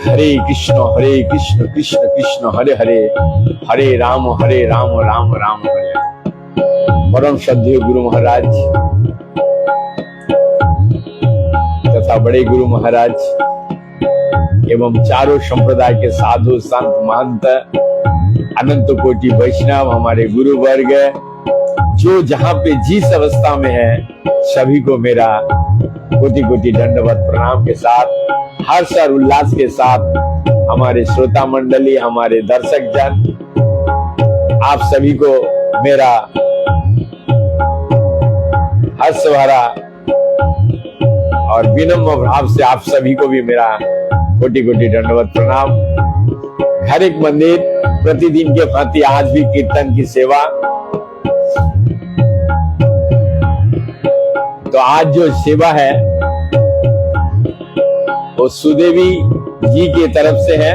हरे कृष्ण कृष्ण कृष्ण हरे हरे, हरे राम राम राम हरे। परम श्रद्धेय गुरु महाराज तथा बड़े गुरु महाराज एवं चारों संप्रदाय के साधु संत महंत अनंत कोटि वैष्णव हमारे गुरु वर्ग जो जहां पे जिस अवस्था में है, सभी को मेरा कोटि कोटि दंडवत प्रणाम के साथ, हर्ष और उल्लास के साथ हमारे श्रोता मंडली, हमारे दर्शक जन, आप सभी को मेरा हर्ष भरा और विनम्र भाव से आप सभी को भी मेरा कोटि कोटि दंडवत प्रणाम। हर एक मंदिर प्रतिदिन के भांति आज भी कीर्तन की सेवा। तो आज जो सेवा है वो सुदेवी जी की तरफ से है।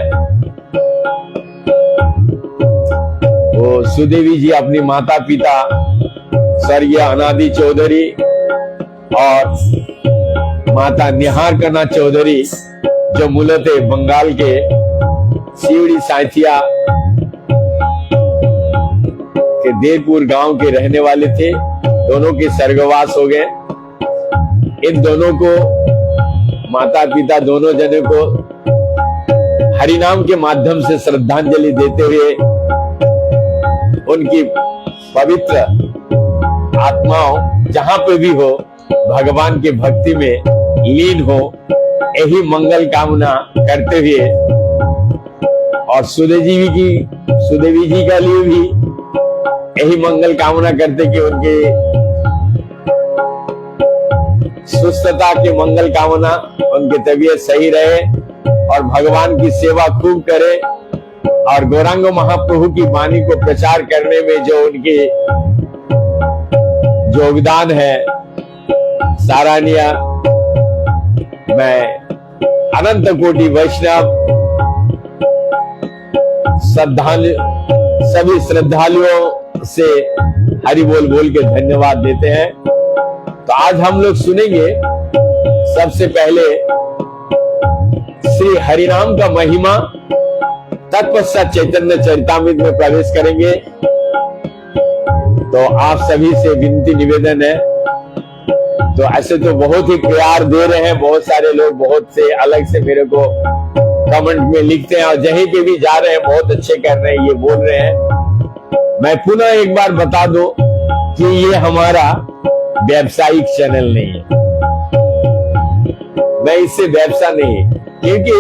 वो सुदेवी जी अपनी माता पिता स्वर्गीय अनादि चौधरी और माता निहार कन्ना चौधरी जो मूलतः बंगाल के शिवड़ी साइथिया के देरपुर गांव के रहने वाले थे। दोनों के स्वर्गवास हो गए। इन दोनों को माता पिता दोनों जने को हरिनाम के माध्यम से श्रद्धांजलि देते हुए उनकी पवित्र आत्माओं जहां पे भी हो भगवान की भक्ति में लीन हो, यही मंगल कामना करते हुए और सुदेवी जी का लिए भी यही मंगल कामना करते कि उनके सुस्थता के मंगल कामना, उनकी तबीयत सही रहे और भगवान की सेवा खूब करे और गौरांग महाप्रभु की वाणी को प्रचार करने में जो उनके योगदान है सराहनीय। मैं अनंत कोटि वैष्णव सभी श्रद्धालुओं से हरि बोल बोल के धन्यवाद देते हैं। तो आज हम लोग सुनेंगे सबसे पहले श्री हरिनाम का महिमा, तत्पश्चात चैतन्य चरितामृत में प्रवेश करेंगे। तो आप सभी से विनती निवेदन है, तो ऐसे तो बहुत ही प्यार दे रहे हैं, बहुत सारे लोग बहुत से अलग से मेरे को कमेंट में लिखते हैं और जहीं पे भी जा रहे हैं बहुत अच्छे कर रहे हैं, ये बोल रहे हैं। मैं पुनः एक बार बता दूं कि ये हमारा व्यावसायिक चैनल नहीं है, मैं इससे व्यवसाय नहीं, क्योंकि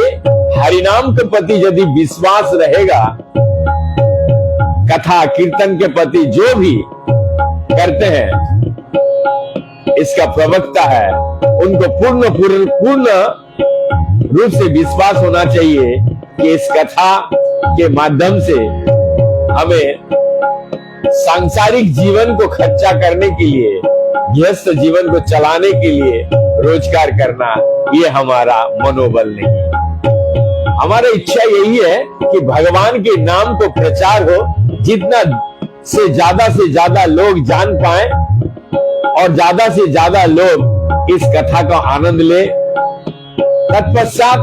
हरिनाम के प्रति यदि विश्वास रहेगा, कथा कीर्तन के प्रति जो भी करते हैं, इसका प्रवक्ता है, उनको पूर्ण रूप से विश्वास होना चाहिए कि इस कथा के माध्यम से हमें सांसारिक जीवन को खर्चा करने के लिए, गृहस्थ जीवन को चलाने के लिए रोजगार करना, ये हमारा मनोबल नहीं है। हमारा इच्छा यही है कि भगवान के नाम को प्रचार हो, जितना से ज्यादा लोग जान पाए और ज्यादा से ज्यादा लोग इस कथा का आनंद ले। तत्पश्चात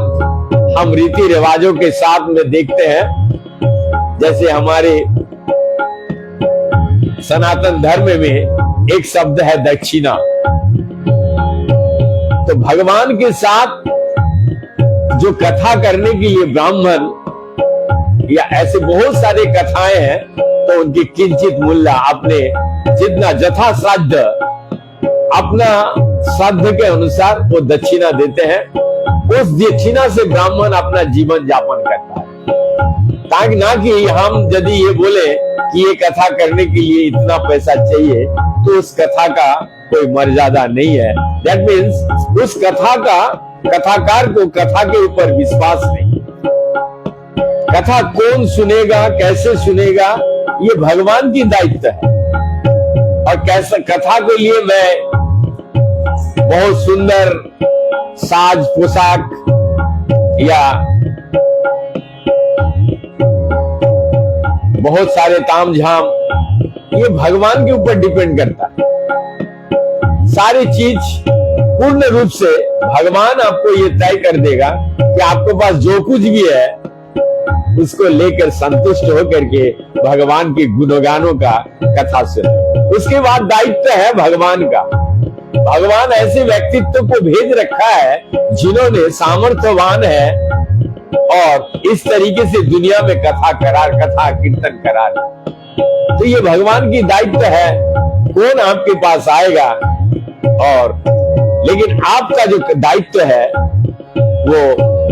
हम रीति रिवाजों के साथ में देखते हैं, जैसे हमारे सनातन धर्म में एक शब्द है दक्षिणा। तो भगवान के साथ जो कथा करने के लिए ब्राह्मण या ऐसे बहुत सारे कथाएं हैं, तो उनकी किंचित मूल्य अपने जितना यथासाध्य अपना साध्य के अनुसार वो दक्षिणा देते हैं। उस दक्षिणा से ब्राह्मण अपना जीवन यापन करता है, ताकि ना कि हम यदि ये बोले कि ये कथा करने के लिए इतना पैसा चाहिए, तो उस कथा का कोई मर्यादा नहीं है। दैट मीन्स उस कथा का कथाकार को कथा के ऊपर विश्वास नहीं। कथा कौन सुनेगा, कैसे सुनेगा, ये भगवान की दायित्व है। और कैसे कथा के लिए मैं बहुत सुंदर साज पोशाक या बहुत सारे तामझाम, ये भगवान के ऊपर डिपेंड करता है। सारी चीज पूर्ण रूप से भगवान आपको ये तय कर देगा कि आपके पास जो कुछ भी है उसको लेकर संतुष्ट होकर के भगवान के गुणगानों का कथा सुने। उसके बाद दायित्व है भगवान का। भगवान ऐसे व्यक्तित्व को भेज रखा है जिन्होंने सामर्थ्यवान है और इस तरीके से दुनिया में कथा कीर्तन करा रहे। तो ये भगवान की दायित्व है, कौन आपके पास आएगा। और लेकिन आपका जो दायित्व है वो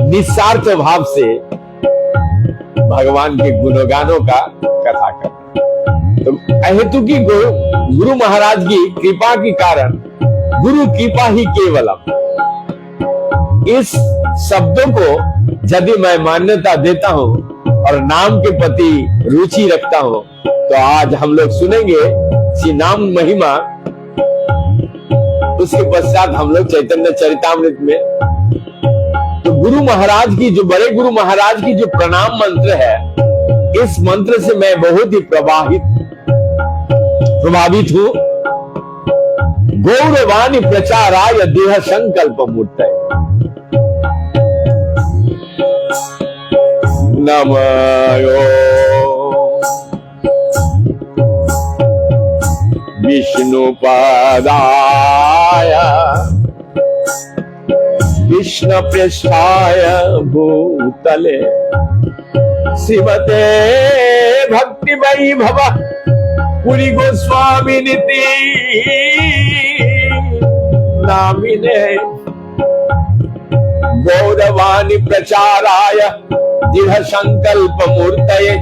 निस्वार्थ भाव से भगवान के गुणगानों का कथा करना। तो अहेतु की गुरु महाराज की कृपा के कारण, गुरु कृपा ही केवलम, इस शब्दों को यदि मैं मान्यता देता हूं और नाम के प्रति रुचि रखता हूं, तो आज हम लोग सुनेंगे श्री नाम महिमा। उसके पश्चात हम लोग चैतन्य चरितामृत में तो गुरु महाराज की, जो बड़े गुरु महाराज की जो प्रणाम मंत्र है, इस मंत्र से मैं बहुत ही प्रभावित हूं। गौरवाणी प्रचाराय देह संकल्प मूर्तये नमो विष्णुपादाय कृष्ण पृष्ठाय भूतले श्रीमते भक्ति वैभव पुरी गोस्वामी नीति नामिने गौरवाणी प्रचाराय दृढ़ संकल्प मूर्तये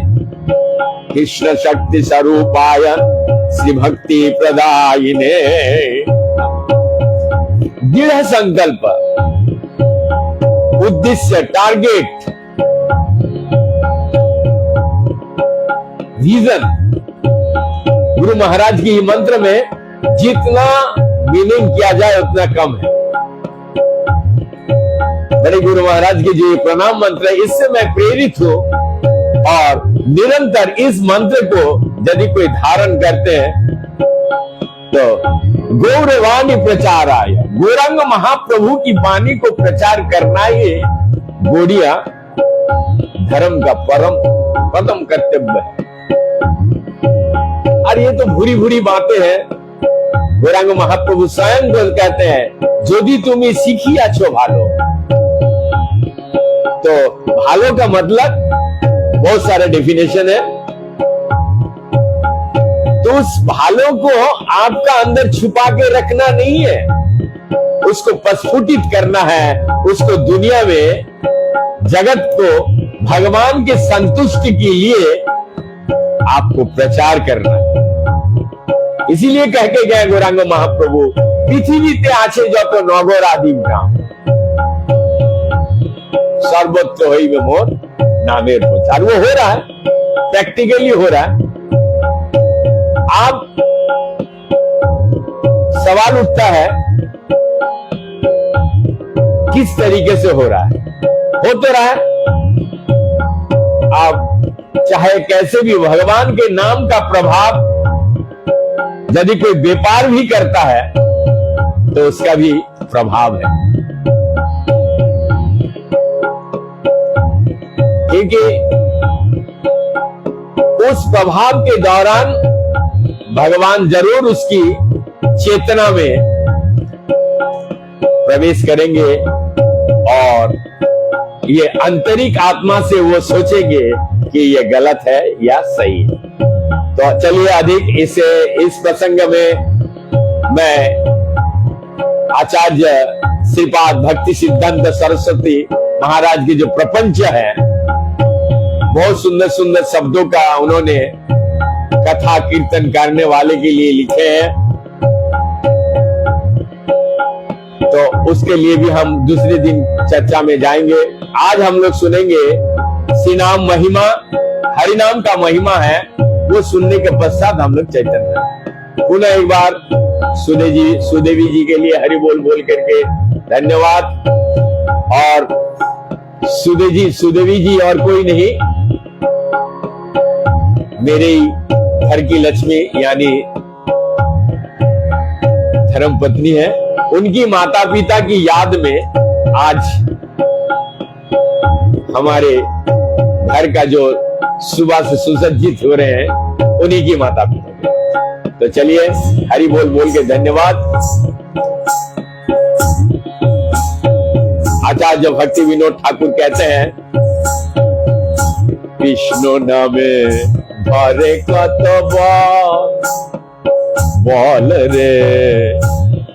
कृष्ण शक्ति स्वरूपाय श्री भक्ति प्रदायिने। दृढ़ संकल्प, उद्देश्य, टारगेट, विजन। गुरु महाराज की मंत्र में जितना मीनिंग किया जाए उतना कम है। बड़े गुरु महाराज की जो प्रणाम मंत्र है, इससे मैं प्रेरित हूं और निरंतर इस मंत्र को यदि कोई धारण करते हैं तो गौरवाणी प्रचाराय, गौरांग महाप्रभु की वाणी को प्रचार करना ही गौड़िया धर्म का परम कर्तव्य है। और ये तो भूरी भूरी बातें हैं। गौरांग महाप्रभु स्वयं को कहते हैं, यदि तुम्हें सीखी अच्छो भालो। तो भालो का मतलब बहुत सारे डेफिनेशन है। तो उस भालो को आपका अंदर छुपा के रखना नहीं है, उसको प्रस्फुटित करना है, उसको दुनिया में, जगत को भगवान के संतुष्टि के लिए आपको प्रचार करना है। इसीलिए कह के गए गौरांग महाप्रभु, पृथ्वी ते आछे जत नगर आदि ग्राम सर्वत्र होई में मोर नामेर प्रचार। वो हो रहा है, प्रैक्टिकली हो रहा है। आप सवाल उठता है किस तरीके से हो रहा है। हो तो रहा है, आप चाहे कैसे भी, भगवान के नाम का प्रभाव यदि कोई व्यापार भी करता है तो उसका भी प्रभाव है। क्योंकि उस प्रभाव के दौरान भगवान जरूर उसकी चेतना में प्रवेश करेंगे और ये आंतरिक आत्मा से वो सोचेंगे कि ये गलत है या सही है। तो चलिए अधिक इस प्रसंग में मैं आचार्य श्रीपाद भक्ति सिद्धांत सरस्वती महाराज की जो प्रपंच है, बहुत सुंदर सुंदर शब्दों का उन्होंने कथा कीर्तन करने वाले के लिए लिखे हैं। तो उसके लिए भी हम दूसरे दिन चर्चा में जाएंगे। आज हम लोग सुनेंगे श्री नाम महिमा, हरिनाम का महिमा है, वो सुनने के पश्चात हम लोग चैतन्य। पुनः एक बार सुदेवी जी के लिए हरि बोल बोल करके धन्यवाद। और सुदेवी जी और कोई नहीं, मेरे घर की लक्ष्मी यानी धर्म पत्नी है। उनकी माता पिता की याद में आज हमारे घर का जो सुबह से सुसज्जित हो रहे हैं उन्हीं की माता पिता। तो चलिए हरि बोल बोल के धन्यवाद। आचार्य भक्ति विनोद ठाकुर कहते हैं, विष्णु नामे धरे कत बल रे,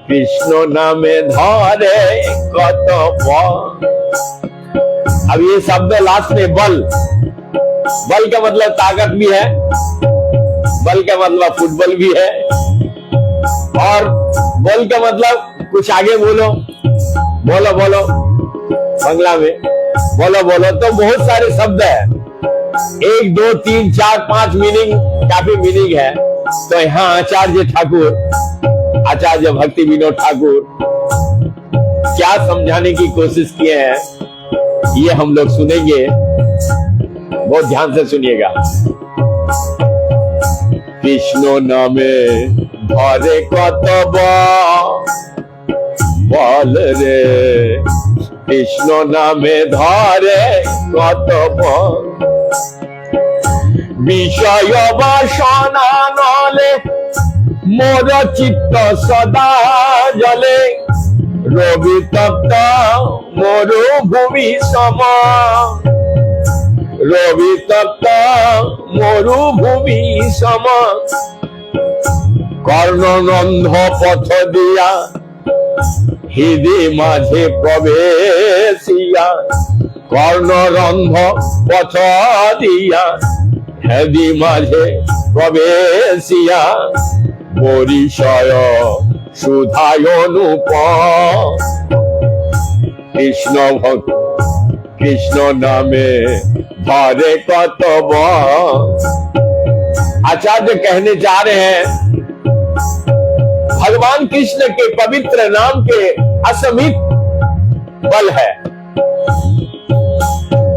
विष्णु नामे धरे कत बल। अब ये शब्द लास्ट में बल, बल का मतलब ताकत भी है, बल का मतलब फुटबॉल भी है, और बल का मतलब कुछ आगे बोलो बोलो बोलो बांग्ला में बोलो बोलो। तो बहुत सारे शब्द है, 1 2 3 4 5 मीनिंग, काफी मीनिंग है। तो यहाँ आचार्य ठाकुर, आचार्य भक्ति विनोद ठाकुर क्या समझाने की कोशिश किए हैं ये हम लोग सुनेंगे, बहुत ध्यान से सुनिएगा। विष्णु नामे धरे कत बल रे, विष्णु नामे धरे कत बल। विषय बासना नले मोर चित्त सदा जले, रवि तप्त मरुभूमि सम, रवि तप्त मरुभूमि सम। कर्णनंद पथ दिया हृदय माझे प्रवेशिया, कर्णरंध पथ दिया हृदय माझे प्रवेशिया, परिचय सुधायनुप। कृष्ण भक्त कृष्ण नामे धरे कत बल। आचार्य कहने जा रहे हैं, भगवान कृष्ण के पवित्र नाम के असीमित बल है।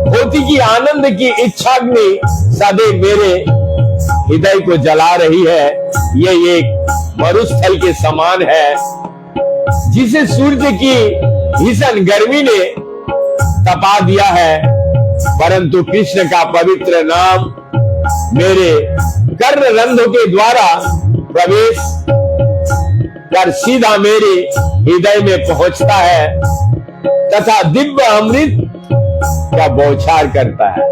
भौतिक की आनंद की इच्छाग्नि सदैव मेरे हृदय को जला रही है। ये एक मरुस्थल के समान है जिसे सूर्य की भीषण गर्मी ने तपा दिया है, परंतु कृष्ण का पवित्र नाम मेरे कर्ण रंध्र के द्वारा प्रवेश कर सीधा मेरे हृदय में पहुंचता है तथा दिव्य अमृत का बौछार करता है।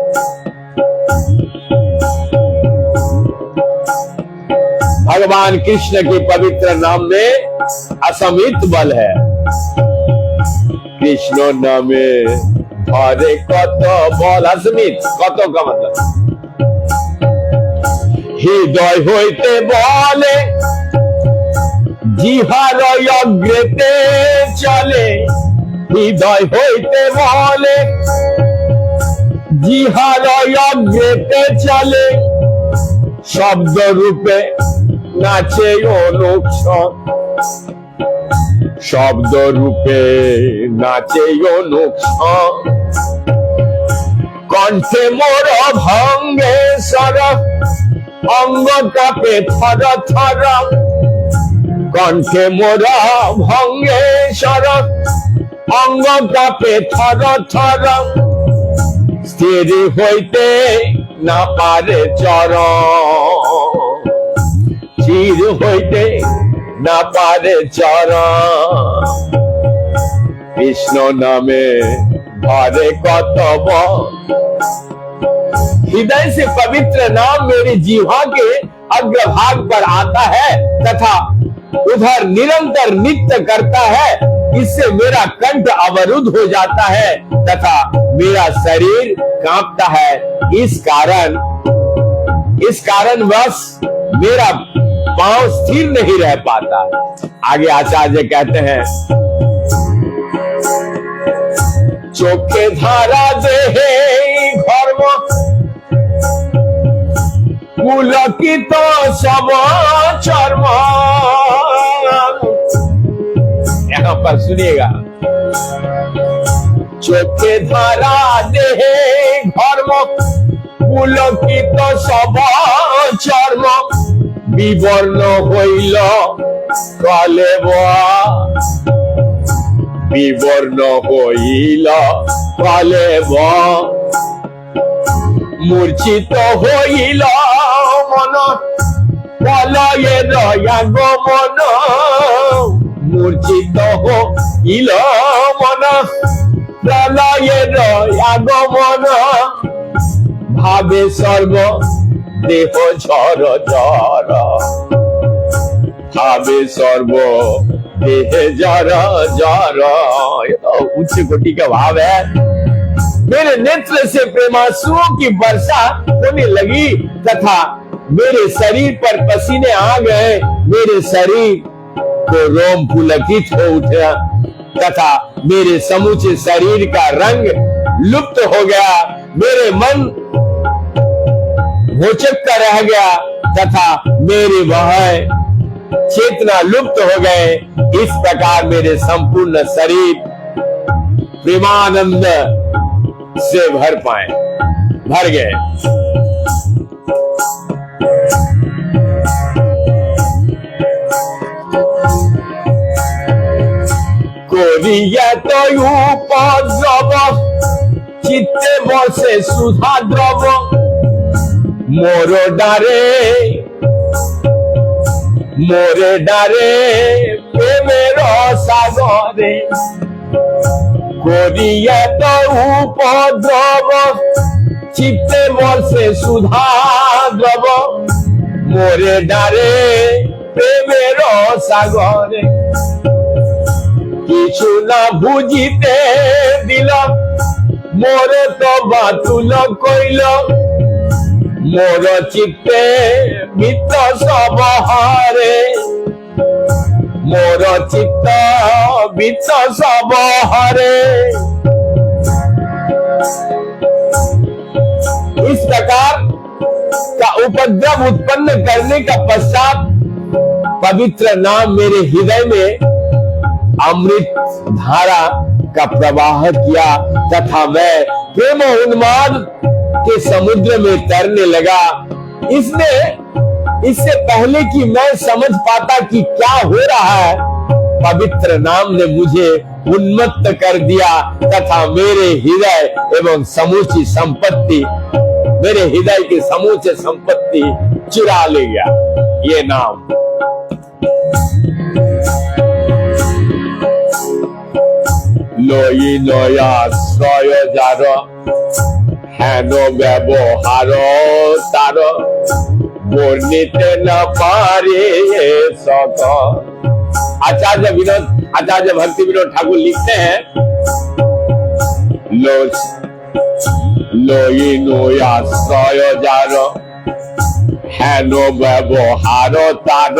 भगवान कृष्ण के पवित्र नाम में असीमित बल है। कृष्ण नामे धरे कत बल, असीमित, कत का मतलब हृदय होते बोले जिहार अग्रेते चले, हृदय होते बोले जिहार अग्रेते चले, शब्द रूपे नाचे अनुक्षण, शब्द रूपे नाचे अनुक्षण। कंठे मोर भंगे सर अंग कापे थर थर, कंठे मोर भंगे सर अंग कापे थर थर। स्थिर होते ना पारे चरण, स्थिर होते ना पारे चरण। कृष्ण नामे धरे कत बल। हृदय से पवित्र नाम मेरी जीवा के अग्रभाग पर आता है तथा उधर निरंतर नृत्य करता है। इससे मेरा कंठ अवरुद्ध हो जाता है तथा मेरा शरीर कांपता है। इस कारण बस मेरा पांव स्थिर नहीं रह पाता। आगे आचार्य कहते हैं, चोखे धारा देहे घर्म पुलकित सब चर्म। यहाँ पर सुनिएगा, चोखे धारा देहे घर्म पुलकित सब चर्म। विवर्ण हईल कलेब বিবর্ণ হইল কলেব, মূর্ছিত হইল মন প্রলয়ের আগমন, মূর্ছিত হইল মন প্রলয়ের আগমন, ভাবে সর্ব দেহ ঝর ঝর, भावे सर्व देह जरा जरा। उच्च कोटि का भाव है। मेरे नेत्र से प्रेमांसुओं की वर्षा होने लगी तथा मेरे शरीर पर पसीने आ गए, मेरे शरीर को रोम पुलकित हो उठा तथा मेरे समूचे शरीर का रंग लुप्त हो गया, मेरे मन भोचकता रह गया तथा मेरे वह चेतना लुप्त हो गए। इस प्रकार मेरे संपूर्ण शरीर प्रेमानंद से भर गए। कोरिया तो उपद्रव चित्ते बसे सुधा द्रव, मोरो डारे प्रेमेर सागरे, कोरिया तो उपद्रव चित्ते बसे सुधा द्रव, मोरे डारे प्रेमेर सागरे, किछु ना बुझिते दिल मोरे तो बातुल कइल, मोर चित्ते मित सब हारे, मोर चित्त मित सब हारे। इस प्रकार का उपद्रव उत्पन्न करने का पश्चात पवित्र नाम मेरे हृदय में अमृत धारा का प्रवाह किया तथा मैं प्रेम उन्माद के समुद्र में तैरने लगा। इससे पहले कि मैं समझ पाता कि क्या हो रहा है, पवित्र नाम ने मुझे उन्मत्त कर दिया तथा मेरे हृदय एवं समूची संपत्ति, मेरे हृदय की समूचे संपत्ति चुरा ले गया। ये नाम लोई नयाश्रय जार हेन व्यवहार तार, वर्णिते न पारे सक। आचार्य भक्ति विनोद ठाकुर लिखते हैं, लोई नयाश्रय जार हेन व्यवहार तार,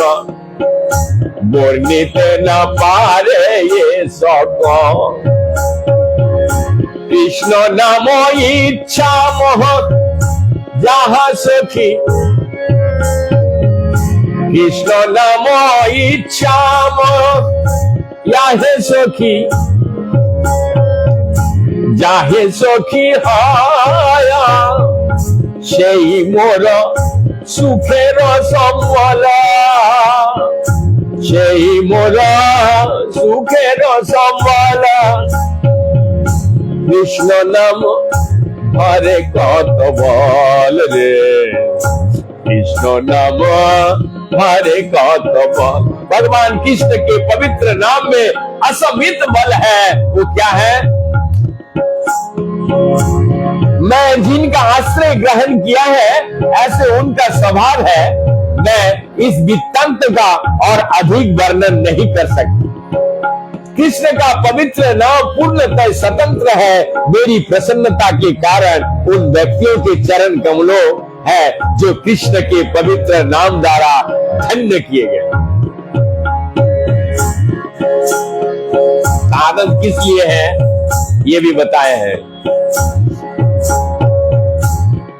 वर्णिते न पारे ये सक। कृष्ण नाम इच्छा मोह जहाँ सखी, कृष्ण नाम इच्छा मोह याहे सखी, जाहे सखी हाया সেই মোর সুখের সম্বল, সেই মোর সুখের সম্বল। কৃষ্ণ নাম হরে কত বল রে, কৃষ্ণ नाम हरे कत बल। भगवान कृष्ण के पवित्र नाम में असमित बल है। वो क्या है? मैं जिनका आश्रय ग्रहण किया है ऐसे उनका स्वभाव है, मैं इस वृत्तांत का और अधिक वर्णन नहीं कर सकती। कृष्ण का पवित्र नाम पूर्णतः स्वतंत्र है। मेरी प्रसन्नता के कारण उन व्यक्तियों के चरण कमलों है जो कृष्ण के पवित्र नाम द्वारा धन्य किए गए। आनंद किस लिए है ये भी बताए हैं।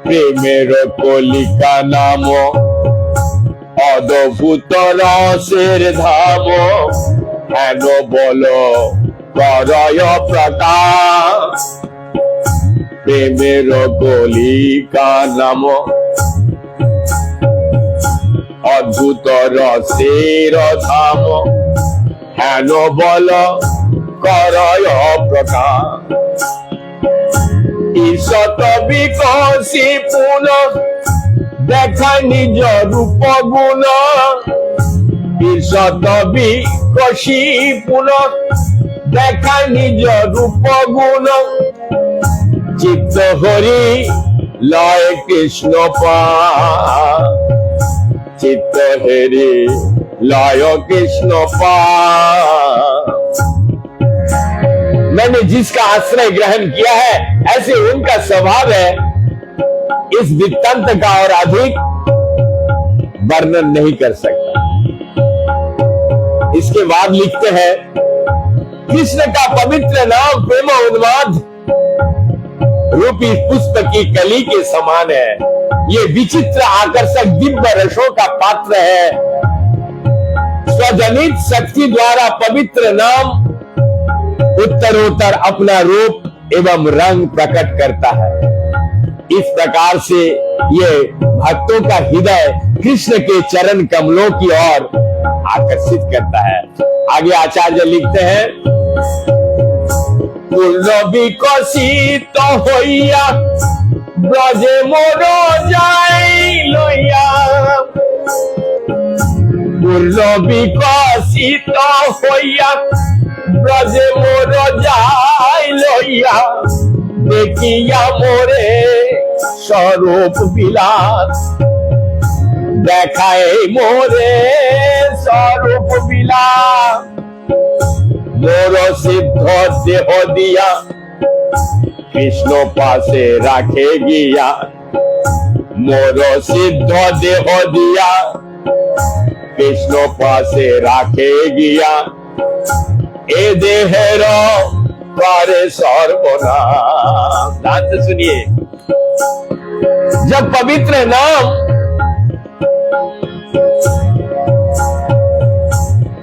प्रेमेर कलिका नाम अद्भुत रसेर धाम, हेन बल करय प्रकाश। प्रेमेर कलिका नाम अद्भुत रसेर धाम, हेन बल করয় প্রকাশ। ঈশত বিকশি পুন দেখা নিজ রূপ গুণ, ঈশত বিকশি পুন দেখা নিজ রূপ গুণ, চিত্ত হরি লয় কৃষ্ণ পা, चित्त हरि लय कृष्ण पा। मैंने जिसका आश्रय ग्रहण किया है ऐसे उनका स्वभाव है, इस वृत्तांत का और अधिक वर्णन नहीं कर सकता। इसके बाद लिखते हैं, कृष्ण का पवित्र नाम प्रेम उन्माद रूपी पुष्प की कली के समान है। ये विचित्र आकर्षक दिव्य रसों का पात्र है। स्वजनित शक्ति द्वारा पवित्र नाम उत्तरोत्तर अपना रूप एवं रंग प्रकट करता है। इस प्रकार से ये भक्तों का हृदय कृष्ण के चरण कमलों की ओर आकर्षित करता है। आगे आचार्य लिखते हैं, पूर्ण विकसित होइया ब्रजे मोर जाय लइया, पूर्ण विकसित होइया ब्रजे मोर जाय लइया, देखिया मोरे स्वरूप বিলাস, দেখায় মোরে স্বরূপ বিলাস, মোর সিদ্ধ দেহ দিয়া কৃষ্ণ পাশে রাখে গিয়া, মোর সিদ্ধ দেহ দিয়া কৃষ্ণ পাশে রাখে গিয়া, এ দেহের करे सर्वनाम। ध्यान से सुनिए, जब पवित्र नाम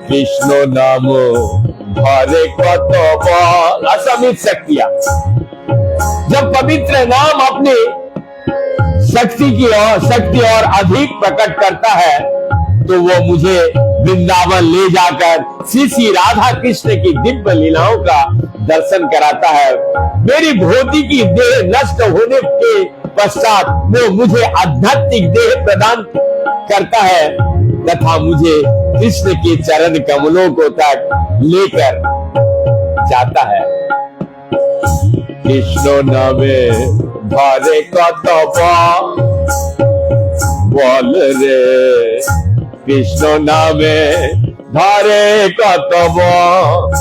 कृष्ण नाम भरे कत बल असमित शक्तियां, जब पवित्र नाम अपनी शक्ति और अधिक प्रकट करता है तो वो मुझे वृंदावन ले जाकर श्री श्री राधा कृष्ण की दिव्य लीलाओं का दर्शन कराता है। मेरी भौतिक की देह नष्ट होने के पश्चात वो मुझे आध्यात्मिक देह प्रदान करता है तथा मुझे कृष्ण के चरण कमलों को तक लेकर जाता है। कृष्ण नामे भरे कत बल रे, कृष्ण नामे भरे कत बल,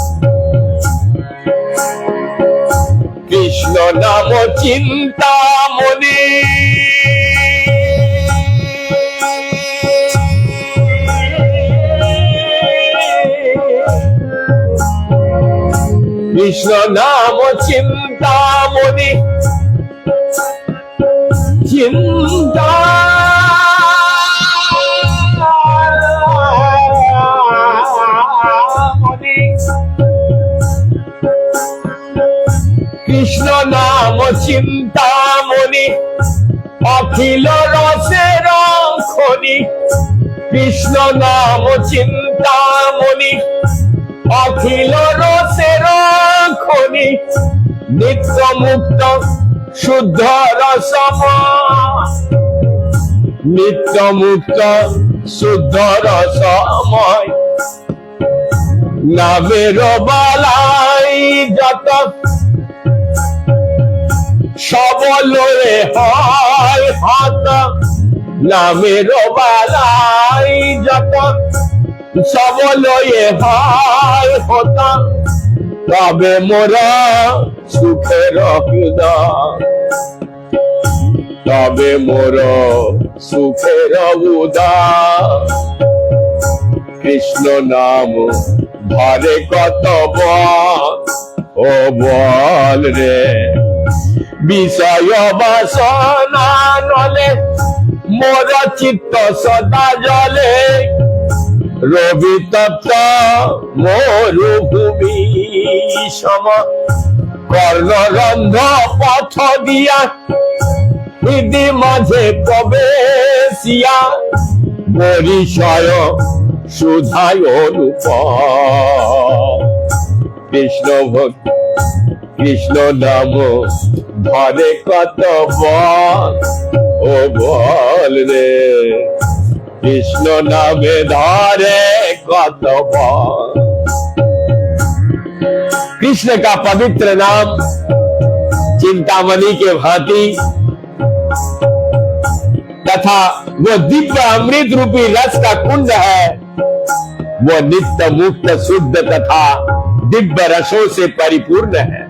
कृष्ण नाम चिंता मुनि, कृष्ण नाम चिंता मुनि, चिंता कृष्ण नाम चिंता मुनि, अखिल रसेर खनि, कृष्ण नाम चिंता मुनि, अखिल रसेर खनि, नित्य मुक्त शुद्ध रसमय, नित्य मुक्त शुद्ध रसमय, नामेर बालाई जत सबलरे হয় হাত, নামের বালাই যত सबलरे হয় হত, তবে মোর সুখের হৃদয়, তবে মোর সুখের উদয়, কৃষ্ণ নাম ভরে কত বল, ও বল রে বিষয় বাসনা নলে মোর চিত্ত সদা জলে, রবি তপ্ত মরুভূমি সম, কর্ণরন্ধ পথ দিয়া হৃদি মাঝে প্রবেশিয়া, পরিচয় সুধায় অনুপ, কৃষ্ণ ভক্তি কৃষ্ণ নাম ধরে কত বল, ও বল রে কৃষ্ণ নামে धरे कत बल। कृष्ण का पवित्र नाम चिंतामणि के भांति तथा वो दिव्य अमृत रूपी रस का कुंड है, वो नित्य मुक्त शुद्ध तथा दिव्य रसों से परिपूर्ण है।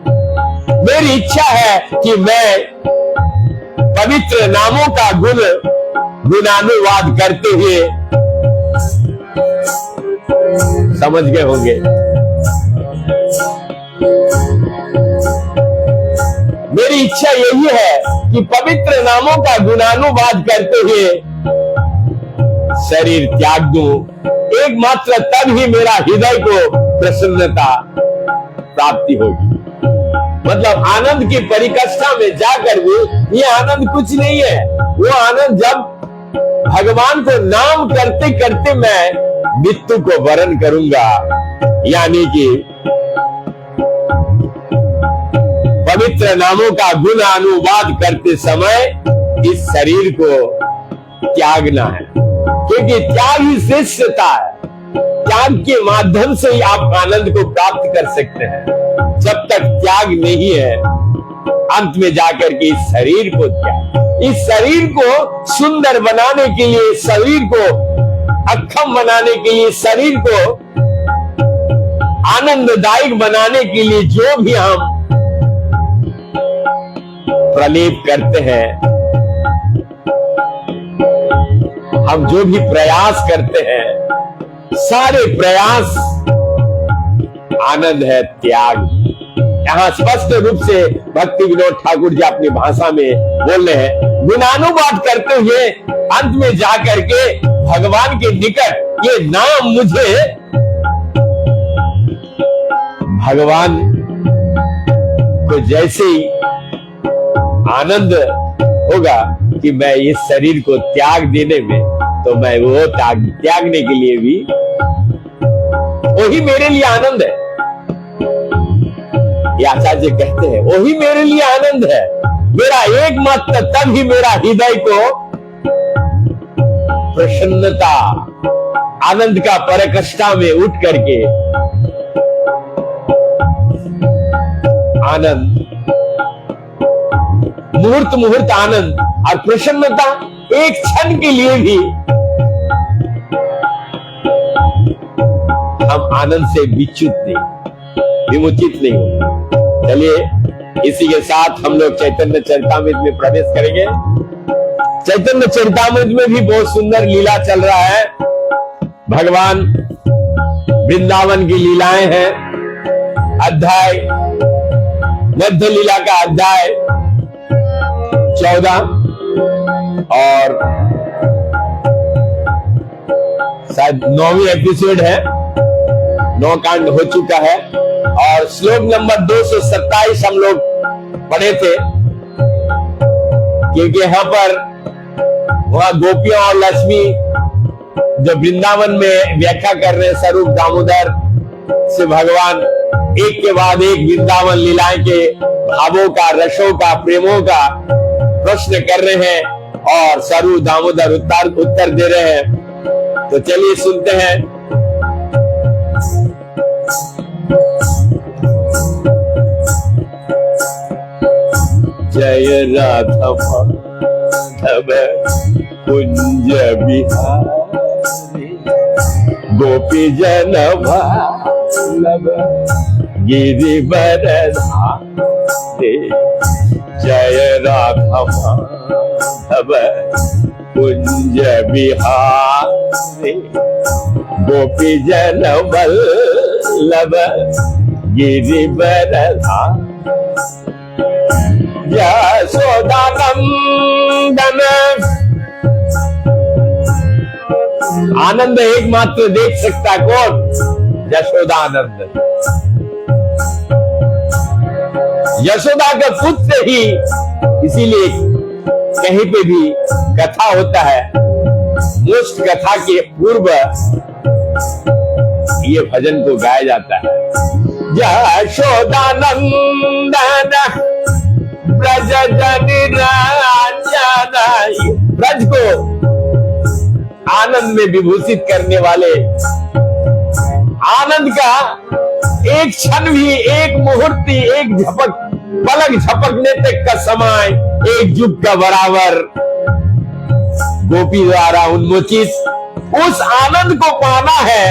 मेरी इच्छा है कि मैं पवित्र नामों का गुणानुवाद करते हुए, समझ गए होंगे, मेरी इच्छा यही है कि पवित्र नामों का गुणानुवाद करते हुए शरीर त्याग दूं। एकमात्र तब ही मेरा हृदय को प्रसन्नता प्राप्ति होगी। मतलब आनंद की परिकष्ठा में जाकर भी ये आनंद कुछ नहीं है। वो आनंद जब भगवान को नाम करते करते मैं मृत्यु को वरण करूंगा, यानी कि पवित्र नामों का गुण अनुवाद करते समय इस शरीर को त्यागना है, क्योंकि त्याग ही श्रेष्ठता है। त्याग के माध्यम से ही आप आनंद को प्राप्त कर सकते हैं। जब तक त्याग नहीं है, अंत में जाकर के इस शरीर को त्याग, इस शरीर को सुंदर बनाने के लिए, शरीर को अक्षम बनाने के लिए, शरीर को आनंददायक बनाने के लिए जो भी हम प्रलेप करते हैं, हम जो भी प्रयास करते हैं, सारे प्रयास आनंद है, त्याग। यहाँ स्पष्ट रूप से भक्ति विनोद ठाकुर जी अपनी भाषा में बोल रहे हैं, गुणानुवाद करते हुए अंत में जाकर के भगवान के निकट ये नाम मुझे भगवान को जैसे ही आनंद होगा कि मैं इस शरीर को त्याग देने में, तो मैं वो त्यागने के लिए भी, वही मेरे लिए आनंद है। ये आचार्य कहते हैं वही मेरे लिए आनंद है। मेरा एकमात्र तब ही मेरा हृदय को प्रसन्नता, आनंद का पराकाष्ठा में उठ करके आनंद, मुहूर्त मुहूर्त आनंद और प्रसन्नता, एक क्षण के लिए भी हम आनंद से विच्युत नहीं, विमुचित नहीं होंगे। चलिए इसी के साथ हम लोग चैतन्य चरितामृत में प्रवेश करेंगे। चैतन्य चरितामृत में भी बहुत सुंदर लीला चल रहा है। भगवान वृंदावन की लीलाएं हैं। अध्याय मध्य लीला का अध्याय 14 और शायद 9वीं एपिसोड है, 9 कांड हो चुका है और श्लोक नंबर 227 हम लोग पढ़े थे, क्योंकि यहाँ पर वहां गोपियां और लक्ष्मी जो वृंदावन में व्याख्या कर रहे हैं स्वरूप दामोदर से, भगवान एक के बाद एक वृंदावन लीलाएं के भावों का, रसों का, प्रेमों का प्रश्न कर रहे हैं और स्वरूप दामोदर उत्तर दे रहे हैं। तो चलिए सुनते हैं। जय राधा माधव कुंज बिहारी, गोपी जन वल्लभ गिरिवर धारी। जय राधा माधव कुंज बिहारी, गोपी जन वल्लभ गिरिवर धारी। यशोदानंदन आनंद एकमात्र देख सकता कौन? यशोदानंद। यशोदा का पुत्र ही, इसीलिए कहीं पे भी कथा होता है, मुष्ट कथा के पूर्व ये भजन को गाया जाता है। यशोदानंदन ब्रज जनि रंजन। ब्रज को आनंद में विभूषित करने वाले, आनंद का एक क्षण भी, एक मुहूर्त, एक झपक, पलक झपकने तक का समय एक युग का बराबर गोपी द्वारा उन्मोचित उस आनंद को पाना है।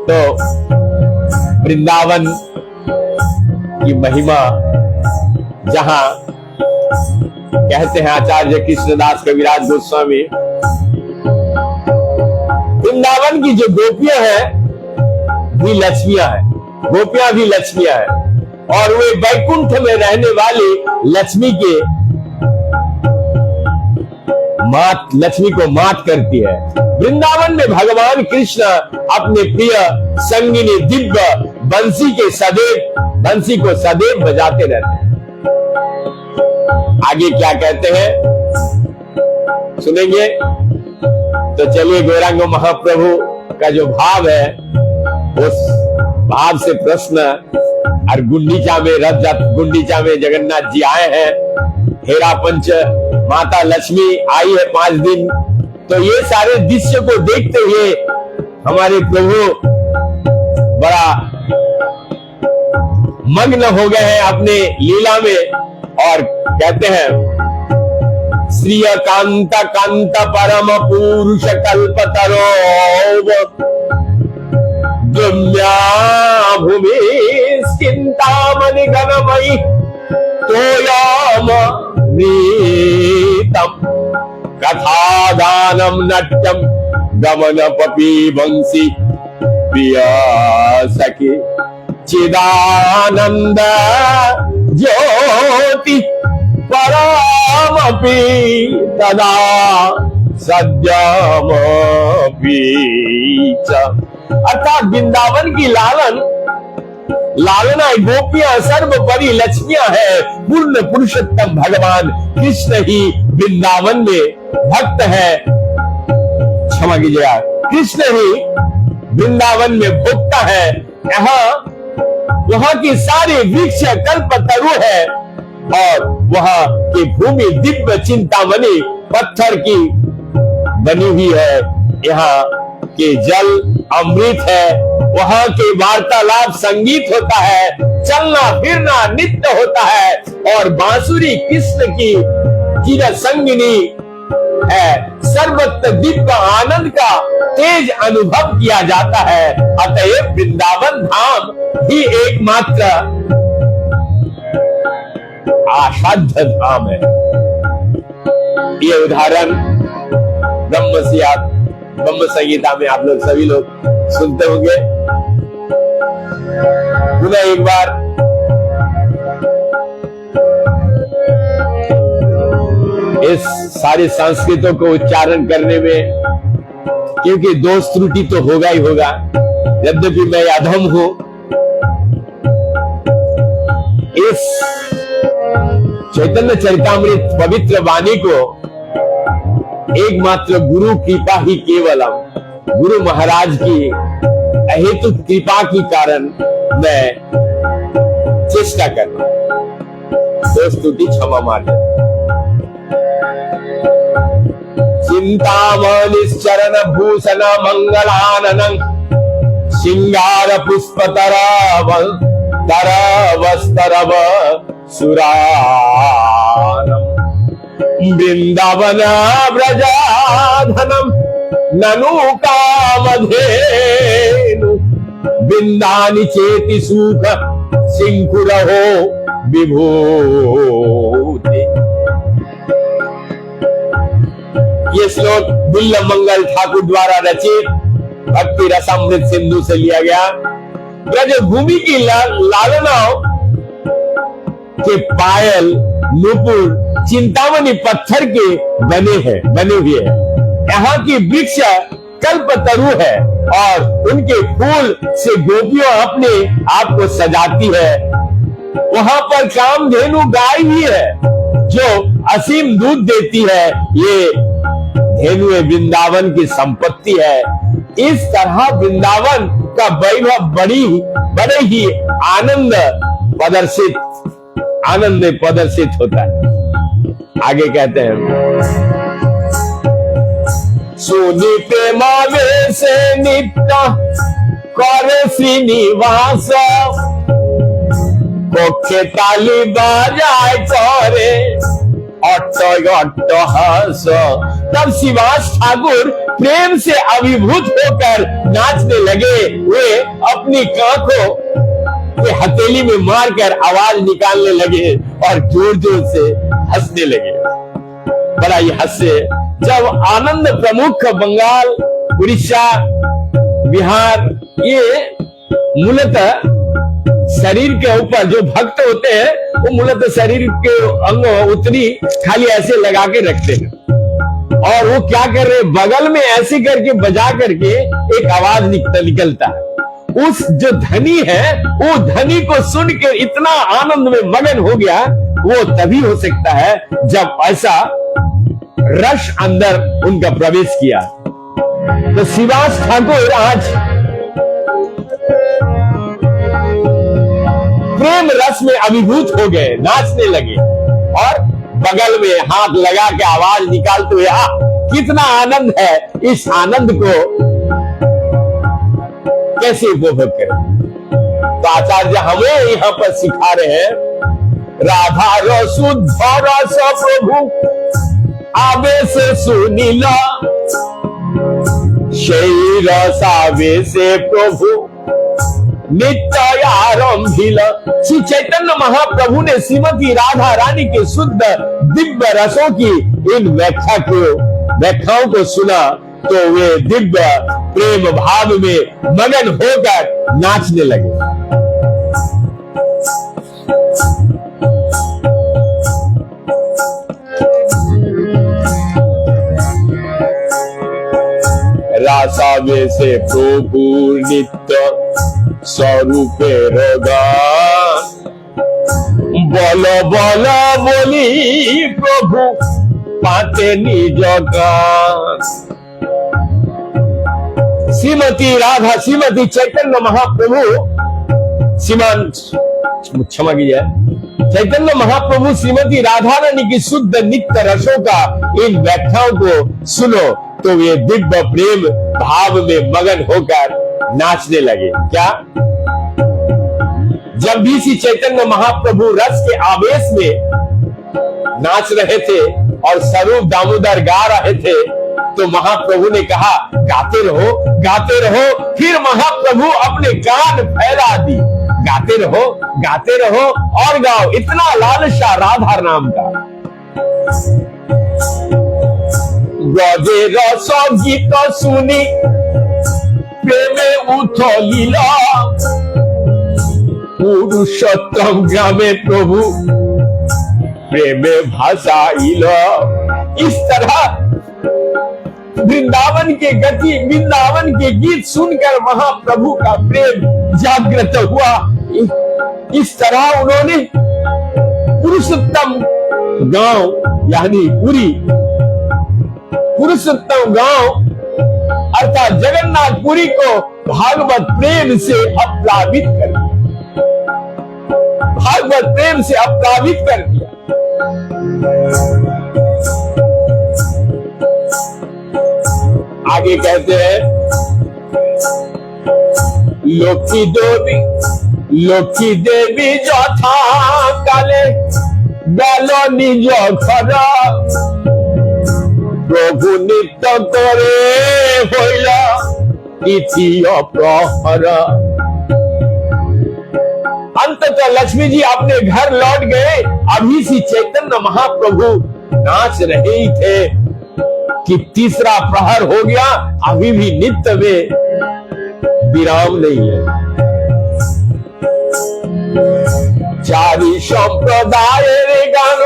तो वृंदावन की महिमा, जहां कहते हैं आचार्य कृष्णदास कविराज गोस्वामी, वृंदावन की जो गोपियां हैं भी लक्ष्मियां हैं, गोपियां भी लक्ष्मियां हैं, और वे वैकुंठ में रहने वाली लक्ष्मी के मात, लक्ष्मी को मात करती है। वृंदावन में भगवान कृष्ण अपने प्रिय संगिनी दिव्य बंसी को सदैव बजाते रहते हैं। आगे क्या कहते हैं सुनेंगे। तो चलिए, गौरांग महाप्रभु का जो भाव है उस भाव से प्रश्न, और गुंडीचा में जगन्नाथ जी आए हैं, हेरा पंच माता लक्ष्मी आई है 5 दिन। तो ये सारे दृश्य को देखते हुए हमारे प्रभु बड़ा मग्न हो गए हैं अपने लीला में, और कहते हैं श्री कांत कांत परम पुरुष कल्पतरो द्रम्या भूमि चिंतामणि घनमयी तोयाम नीतम कथादानम नट्यम गमन पपी वंशी प्रिय सखी चिदानंद ज्योति परमपि तदा सद्यमपि च। अर्थात वृंदावन की लालना गोपियां सर्वोपरि लक्ष्मियां है। पूर्ण पुरुषोत्तम भगवान कृष्ण ही वृंदावन में भक्त है, क्षमा कीजिएगा, कृष्ण ही वृंदावन में भोक्ता है। वहां की सारी वृक्ष कल्पतरु है, और वहां की भूमि दिव्य चिंतामणि पत्थर की बनी हुई है। यहाँ के जल अमृत है, वहां के वार्तालाप संगीत होता है, चलना फिरना नित्य होता है, और बांसुरी कृष्ण की चिर संगिनी है। सर्वत्र दिव्य आनंद का तेज अनुभव किया जाता है। अतएव वृंदावन धाम ही एकमात्र आसाध्य धाम है। ये उदाहरण ब्रह्म संहिता में आप लोग सभी लोग सुनते होंगे। पुनः एक बार इस सारे संस्कृतों को उच्चारण करने में, क्योंकि दोष त्रुटि तो होगा ही होगा, यद्यपि मैं अधम हूं, इस चैतन्य चरितामृत पवित्र वाणी को एकमात्र गुरु कृपा ही केवलम, गुरु महाराज की अहेतु कृपा के कारण मैं चेष्टा करना, दोष त्रुटि क्षमा मार्ग। चिंतामणिश्चरण भूषण मंगलाननं सिंगार पुष्पतरव तरवस्तरव सुरानम वृंदावन व्रजाधनम ननु कामधेनु बिंदानि चेति सुख सिंकुरहो विभूति। ये श्लोक बिल्ल मंगल ठाकुर द्वारा रचित भक्ति रसामृत सिंधु से लिया गया। ब्रज भूमि की लालनाओं के पायल नूपुर चिंतामणि पत्थर के बने हुए हैं। यहाँ की वृक्ष कल्पतरु है, और उनके फूल से गोपियां अपने आप को सजाती है। वहां पर कामधेनु गाय भी है जो असीम दूध देती है। ये धेनु वृंदावन की संपत्ति है। इस तरह वृंदावन का वैभव बड़े ही आनंद प्रदर्शित होता है। आगे कहते हैं, सुनी प्रेमावेश नित्य करे श्रीनिवास, पक्षे ताली बाजाय करे अट्टहास। तब श्रीवास ठाकुर प्रेम से अभिभूत होकर नाचने लगे। वे अपनी कांखों के हथेली में मारकर आवाज निकालने लगे और जोर जोर से हंसने लगे। बड़ा ही हंसे। जब आनंद प्रमुख बंगाल, उड़ीसा, बिहार, ये मूलतः शरीर के ऊपर जो भक्त होते हैं वो मूलतः शरीर के अंग उतनी खाली ऐसे लगा के रखते हैं, और वो क्या कर रहे, बगल में ऐसे करके बजा करके एक आवाज निकलता है। उस जो धनी है वो धनी को सुनकर इतना आनंद में मगन हो गया। वो तभी हो सकता है जब ऐसा रस अंदर उनका प्रवेश किया। तो श्रीवास ठाकुर आज प्रेम रस में अभिभूत हो गए, नाचने लगे और बगल में हाथ लगा के आवाज निकालते हुए, कितना आनंद है। इस आनंद को कैसे उपभोग करें? तो आचार्य हमें यहाँ पर सिखा रहे हैं, राधा रसुद्ध रस प्रभु आवेश सुनीला, সেই रस आवेश प्रभु नित्य आरंभिल। श्री चैतन्य महाप्रभु ने श्रीमती राधा रानी के शुद्ध दिव्य रसों की इन व्याख्याओं को सुना तो वे दिव्य प्रेम भाव में मगन होकर नाचने लगे। रासावेश प्रभु नित्य स्वरूपे गान, बल बल बोली प्रभु पाते निज गान। श्रीमती राधा, श्रीमती चैतन्य महाप्रभु, क्षमा कीजिए, चैतन्य महाप्रभु श्रीमती राधा रानी की शुद्ध नित्य रसों का इन व्याख्याओं को सुनो तो वे दिव्य प्रेम भाव में मगन होकर नाचने लगे। क्या? जब भी श्री चैतन्य महाप्रभु रस के आवेश में नाच रहे थे और स्वरूप दामोदर गा रहे थे तो महाप्रभु ने कहा, गाते रहो गाते रहो। फिर महाप्रभु अपने कान फैला दी, गाते रहो और गाओ। इतना लालसा राधा नाम का। ब्रजे रस गीत सुनी प्रेमे उथलिला, पुरुषोत्तम ग्रामे प्रभु प्रेमे भाषाइला। इस तरह वृंदावन के गीत सुनकर महाप्रभु का प्रेम जागृत हुआ। इस तरह उन्होंने पुरुषोत्तम गांव यानी पुरुषोत्तम गांव अर्थात जगन्नाथपुरी को भागवत प्रेम से अपलावित कर दिया, आगे कहते हैं, लक्ष्मी देवी যথা কালে গেল নিজ ঘর, प्रभु नित्य करे হইল তৃতীয় প্রহর। अंततः लक्ष्मी जी अपने घर लौट गए। अभी श्री चैतन्य महाप्रभु नाच रहे ही थे कि तीसरा प्रहर हो गया। अभी भी नित्य में विराम नहीं है। चारि संप्रदायेर गान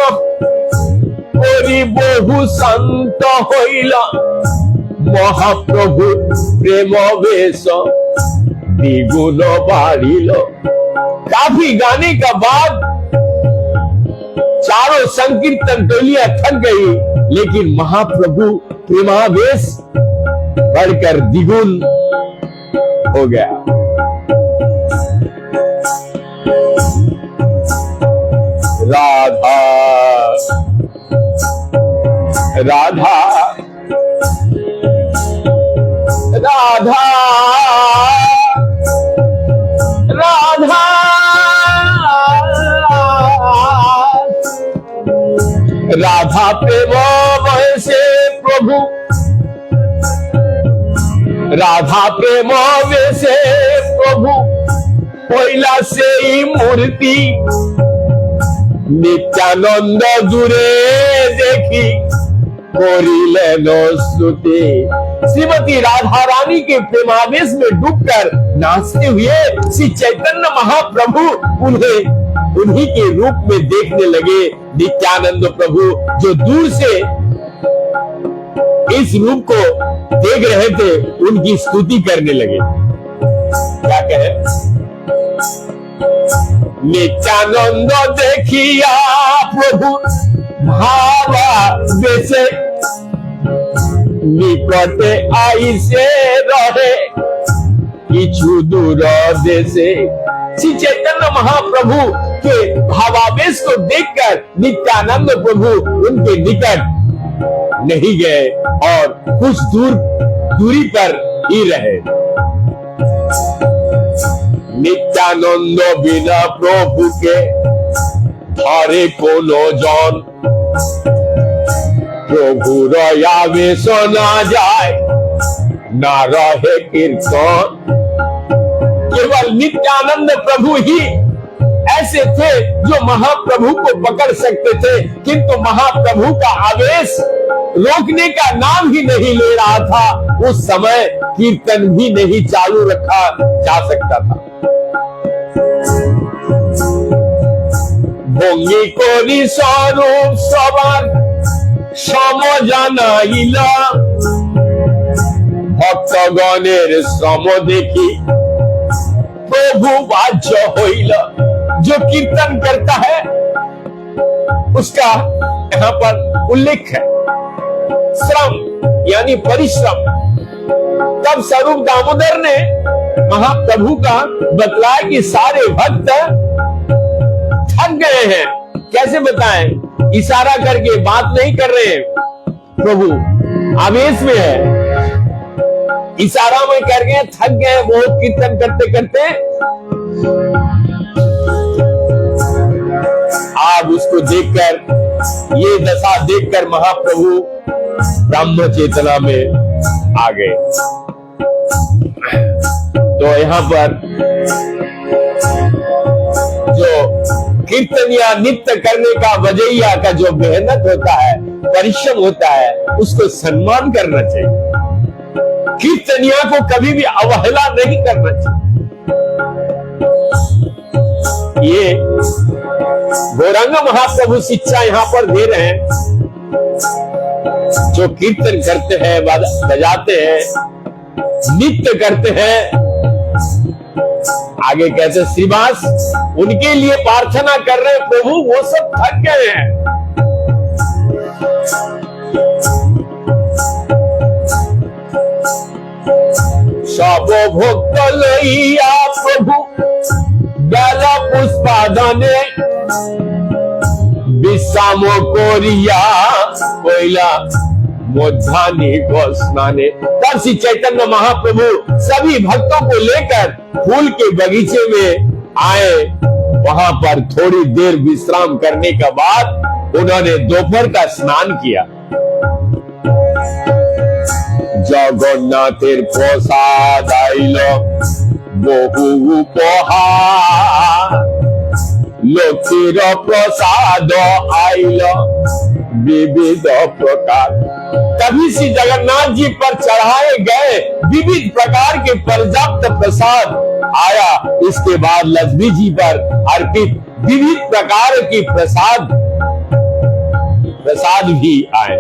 करी बहु शांत हईल, महाप्रभु प्रेम वेश द्विगुण बाढ़िल। काफी गाने का बाद चारों संकीर्तन टोलियां थक गई, लेकिन महाप्रभु प्रेमावेश बढ़कर द्विगुण हो गया। राधा राधा राधा राधा प्रेम वैसे प्रभु, राधा प्रेम वैसे प्रभु पहला से ही मूर्ति, नित्यानंद दूरे देखी कोरिलेन स्तुति। श्रीमती राधा रानी के प्रेमावेश में डूबकर नाचते हुए श्री चैतन्य महाप्रभु उन्हीं के रूप में देखने लगे। नित्यानंद प्रभु जो दूर से इस रूप को देख रहे थे, उनकी स्तुति करने लगे। क्या कहे? नित्यानंद देखिया प्रभु भावा वैसे, निकटे आई से रहे किछु दूर देशे। श्री चैतन्य महाप्रभु के भावावेश को देखकर नित्यानंद प्रभु उनके निकट नहीं गए और कुछ दूरी पर ही रहे। नित्यानंद बिना प्रभु के धारे कोनो जन, प्रभु आवेश ना जाए ना रहे कीर्तन। केवल नित्यानंद प्रभु ही ऐसे थे जो महाप्रभु को पकड़ सकते थे, किंतु महाप्रभु का आवेश रोकने का नाम ही नहीं ले रहा था। उस समय कीर्तन भी नहीं चालू रखा जा सकता था। भंगी कोरी स्वरूप सवार समझानाइला, भक्तगणेर श्रम देखी प्रभु वाच्य होइला। जो कीर्तन करता है उसका यहाँ पर उल्लेख है श्रम यानी परिश्रम। तब स्वरूप दामोदर ने महाप्रभु का बतलाया कि सारे भक्त थक गए हैं। कैसे बताएं? इशारा करके बात नहीं कर रहे हैं, प्रभु आवेश में है, इशारा में कर गए, थक गए बहुत कीर्तन करते करते। आप उसको देखकर, ये दशा देखकर महाप्रभु ब्रह्म चेतना में आ गए। तो यहाँ पर जो कीर्तन या नित्य करने का वजैया का जो मेहनत होता है, परिश्रम होता है, उसको सम्मान करना चाहिए। कीर्तनिया को कभी भी अवहेला नहीं करना चाहिए। ये गौरांग महाप्रभु शिक्षा यहाँ पर दे रहे हैं। जो कीर्तन करते हैं, बजाते हैं, नित्य करते हैं, आगे कहते श्रीवास उनके लिए प्रार्थना कर रहे हैं, प्रभु वो सब थक गए हैं। सब भक्त लइया प्रभु बेला पुष्पादाने, विश्राम कोरिया कोयला मोधानी को स्नाने। तब श्री चैतन्य महाप्रभु सभी भक्तों को लेकर फूल के बगीचे में आए। वहां पर थोड़ी देर विश्राम करने के बाद उन्होंने दोपहर का स्नान किया। जगन्नाथेर प्रसाद आइल बहु उपहार, लक्ष्मीर प्रसाद आइल विविध प्रकार। तभी श्री जगन्नाथ जी पर चढ़ाए गए विविध प्रकार के पर्याप्त प्रसाद आया। इसके बाद लक्ष्मी जी पर अर्पित विविध प्रकार के प्रसाद भी आए।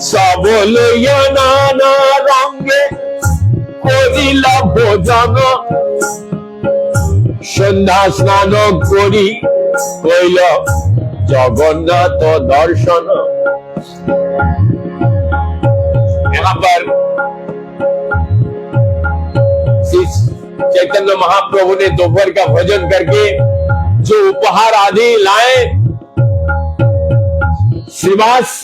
सब लइया नाना रंगे करिला भोजन, सन्ध्या स्नान करी कइल जगन्नाथ दर्शन। यहाँ पर चैतन्य महाप्रभु ने दोपहर का भोजन करके जो उपहार आदि लाए, श्रीवास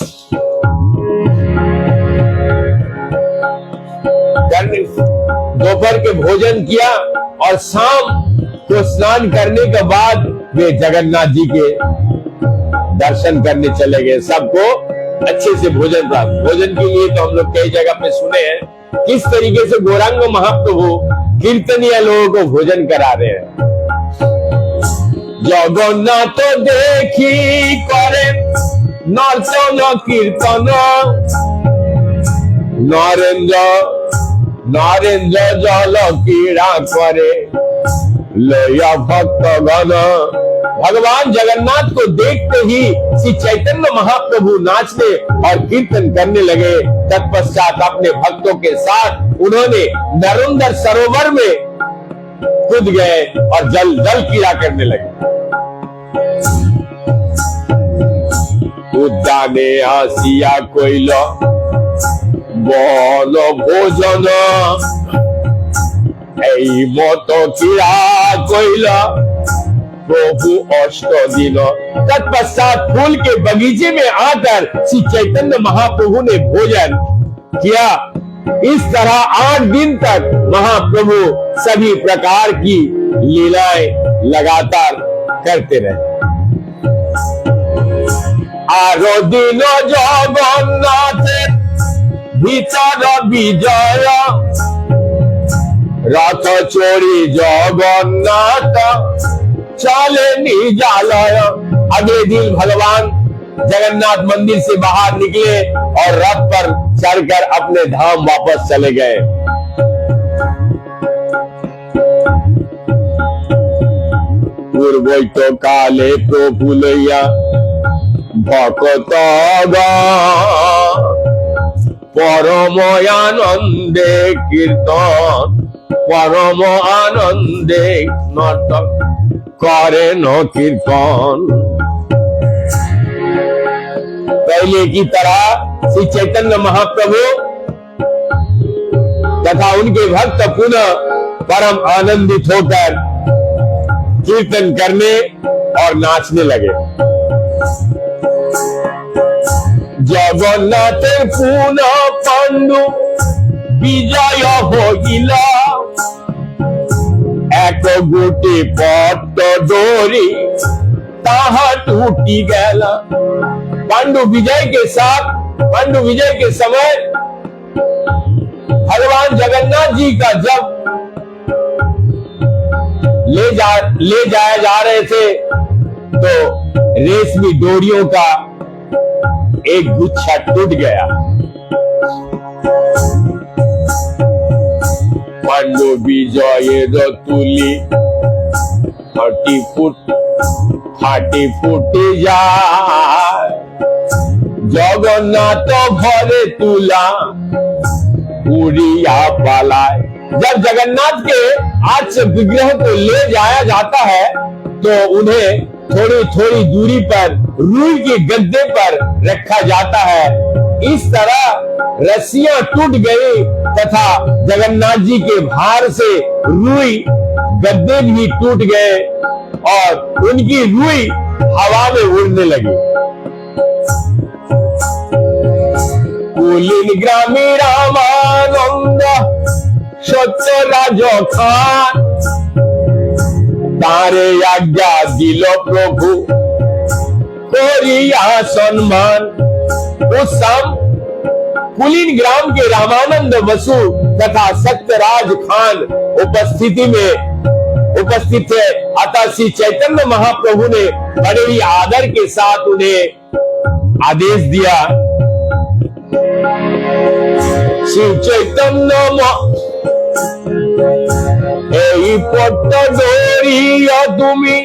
दोपहर के भोजन किया और शाम को स्नान करने के बाद वे जगन्नाथ जी के दर्शन करने चले गए। सबको अच्छे से भोजन प्राप्त। भोजन के लिए तो हम लोग कई जगह पे सुने हैं किस तरीके से गौरांग महाप्रभु कीर्तनिया लोगों को भोजन करा रहे हैं। जगन्नाथ देखी करे नर्तन कीर्तन, नरेंद्र जल क्रीड़ा करे लया भक्त गण। भगवान जगन्नाथ को देखते ही श्री चैतन्य महाप्रभु नाचने और कीर्तन करने लगे। तत्पश्चात अपने भक्तों के साथ उन्होंने नरेंद्र सरोवर में कूद गए और जल क्रीड़ा करने लगे। उद्याने आसिया कोइल बल भोजन, এই মতো ক্রীড়া কইল प्रभु अष्ट दिन। तत्पश्चात फूल के बगीचे में आकर श्री चैतन्य महाप्रभु ने भोजन किया। इस तरह 8 दिन तक महाप्रभु सभी प्रकार की लीलाएं लगातार करते रहे। आरो दिन जगन्नाथेर भीतर विजय, रथ चोरी जगन्नाथ चले निजालय। अगले दिन भगवान जगन्नाथ मंदिर से बाहर निकले और रथ पर चढ़कर अपने धाम वापस चले गए। पूर्वोक्त काले प्रभु लैया भक्त परम आनंदे कीर्तन, परम आनंदे नर्तन करे न कीर्तन। पहले की तरह श्री चैतन्य महाप्रभु तथा उनके भक्त पुनः परम आनंदित होकर कीर्तन करने और नाचने लगे। जगन्नाथेर पुनः पांडु विजय होइला, एक गोटे पट्ट डोरी ताहा टूटी गया। पांडु विजय के समय भगवान जगन्नाथ जी का जब ले जाया जा रहे थे तो रेशमी डोरियों का एक गुच्छा टूट गया। पांडु विजय तुली फाटी फुटी जाए, जगन्नाथ भरे तुला उड़िया पालाए। जब जगन्नाथ के आज से विग्रह को ले जाया जाता है तो उन्हें थोड़ी थोड़ी दूरी पर रुई के गद्दे पर रखा जाता है। इस तरह रस्सियां टूट गई तथा जगन्नाथ जी के भार से रुई गद्दे भी टूट गए और उनकी रुई हवा में उड़ने लगी। कुलीन ग्रामी रामानंद सत्य राज खान, तारे आज्ञा दिल प्रभु कोरिया सम्मान। उस शाम कुलीन ग्राम के रामानंद बसु तथा सत्यराज खान उपस्थित थे। अतः श्री चैतन्य महाप्रभु ने बड़े ही आदर के साथ उन्हें आदेश दिया। श्री चैतन्य এই পট্ট দরিয়া তুমি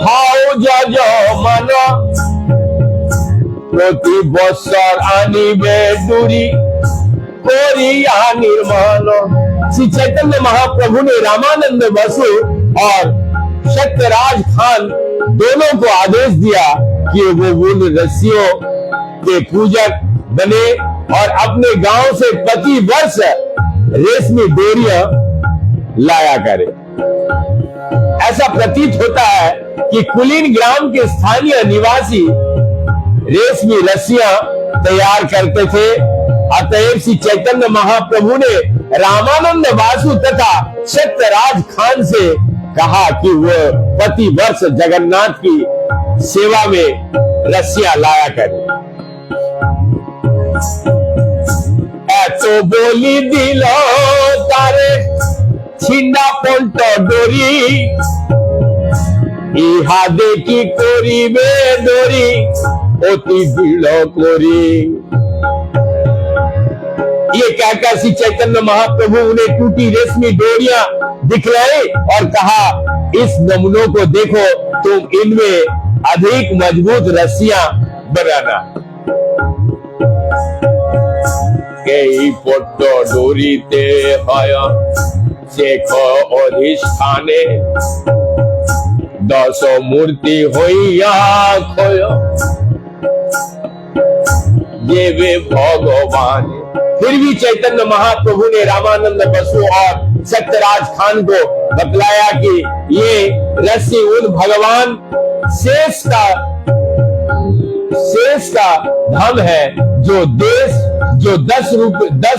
হাও যজমান, প্রতি বছর আনিবে ডুরি করিয়া নির্মাণ। श्री चैतन्य महाप्रभु ने रामानंद बसु और सत्यराज खान दोनों को आदेश दिया कि वो उन रस्सियों के पूजक बने और अपने गांव से प्रति वर्ष रेशमी डोरियां लाया करे। ऐसा प्रतीत होता है कि कुलीन ग्राम के स्थानीय निवासी रेशमी रस्सियां तैयार करते थे। अतएव श्री चैतन्य महाप्रभु ने रामानंद वासु तथा सत्यराज खान से कहा कि वह प्रति वर्ष जगन्नाथ की सेवा में रस्सियां लाया करे। तो बोली दिलो तारे छिंडा पोल्टो डोरी, इहा देखी कोरी बे डोरी ओती बिलो कोरी। ये कहकर श्री चैतन्य महाप्रभु ने टूटी रेशमी डोरियां दिखलाई और कहा, इस नमूनों को देखो, तुम इनमें अधिक मजबूत रस्सियां बनाना। कई पोटो डोरीते हया शेख अधिष्ठाने, 10 मूर्ति होइया खोया ये वे भगवान। फिर भी चैतन्य महाप्रभु ने रामानंद बसु और सत्यराज खान को बतलाया कि ये रस्सी उन भगवान शेष का धाम है जो 10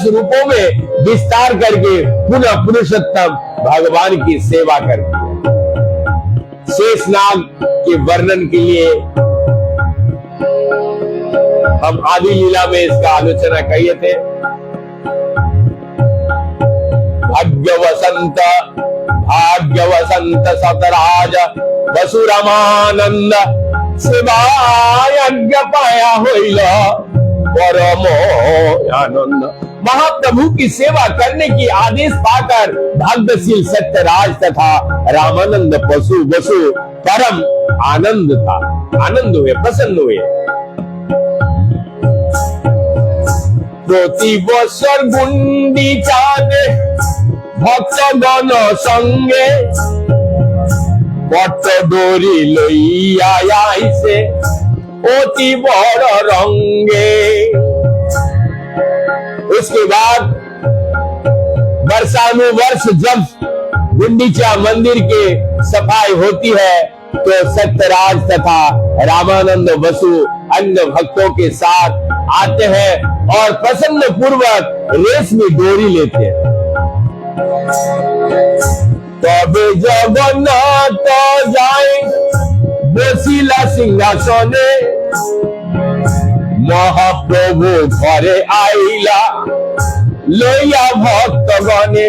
रूपों में विस्तार करके पुनः पुरुषोत्तम भगवान की सेवा करती है। शेषनाग के वर्णन के लिए हम आदि लीला में इसका आलोचना किए थे। भाग्य वसंत सतराज वसु रामानंद शिवाय यज्ञ पाया होइला परमो आनंद। महाप्रभु की सेवा करने की आदेश पाकर भाग्यशील सत्यराज तथा रामानंद वसु परम आनंद हुए, प्रसन्न हुए। प्रति बছর गुंडीचाने भक्तगण संगे पट्ट डोरी लइया आइसे अति बड़ रंगे। उसके बाद वर्षानुवर्ष जब गुंडीचा मंदिर के सफाई होती है तो सत्यराज तथा रामानंद बसु अन्य भक्तों के साथ आते हैं और प्रसन्न पूर्वक रेशमी डोरी लेते हैं। तबे जगन्नाथ जाए बसिला सिंहासने, महाप्रभु घरे आइला लइया भक्तगणे।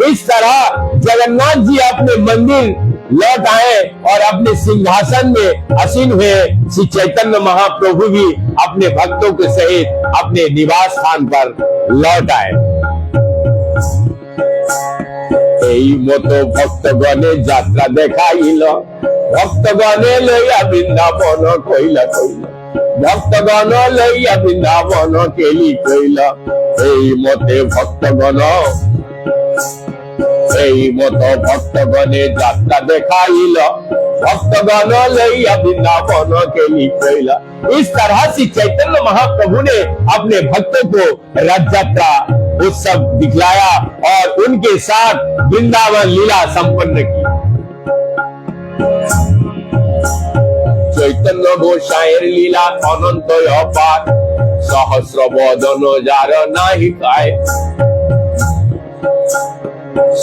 इस तरह जगन्नाथ जी अपने मंदिर लौट आए और अपने सिंहासन में आसीन हुए। श्री चैतन्य महाप्रभु भी अपने भक्तों के सहित अपने निवास स्थान पर लौट आए। এই মতো ভক্তগণে যাত্রা দেখাইল, ভক্তগণে লইয়া বৃন্দাবন কইলা কইলা, ভক্তগণ লইয়া বৃন্দাবন কেলি কইলা। এই মতে ভক্তগণে যাত্রা দেখাইল, भक्तगण लइया वृंदावन के लिखैला। इस तरह से चैतन्य महाप्रभु ने अपने भक्तों को रथ यात्रा उत्सव दिखलाया और उनके साथ वृंदावन लीला संपन्न की। चैतन्य गोसाईर लीला अनंत अपार, सहस्र बदन जार नाही पाए,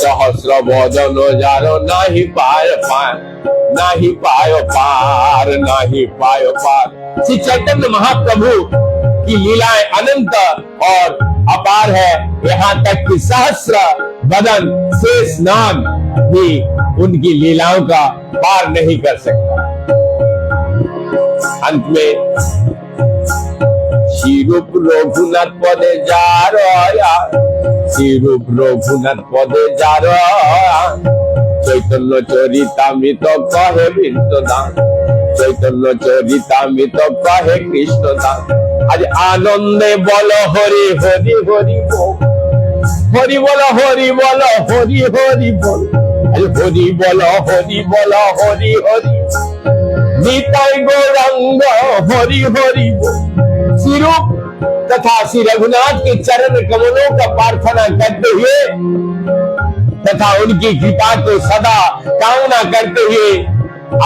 सहस्र बदन जार नाही पाए नहीं पायो पार। श्री चैतन्य महाप्रभु की लीलाएं अनंत और अपार है। यहाँ तक कि सहस्र बदन शेष नाग भी उनकी लीलाओं का पार नहीं कर सकता। अंत में श्री रूप रघुनाथ पदे जा रहा, श्री रूप रघुनाथ पदे जा रहा। चैतन्य चरितामृत कहे विष्णुदान, चैतन्य चरितामृत कहे कृष्णदान। आज आनंदे बोल हरि हरि हरि बोल, हरि बोल हरि बोल हरि हरि बोल, आज हरि बोल हरि बोल हरि हरि। निताय गौरांग हरि हरि बोल। श्री रूप तथा श्री रघुनाथ के चरण कमलों का प्रार्थना करते हुए तथा उनकी कृपा को सदा कामना करते हुए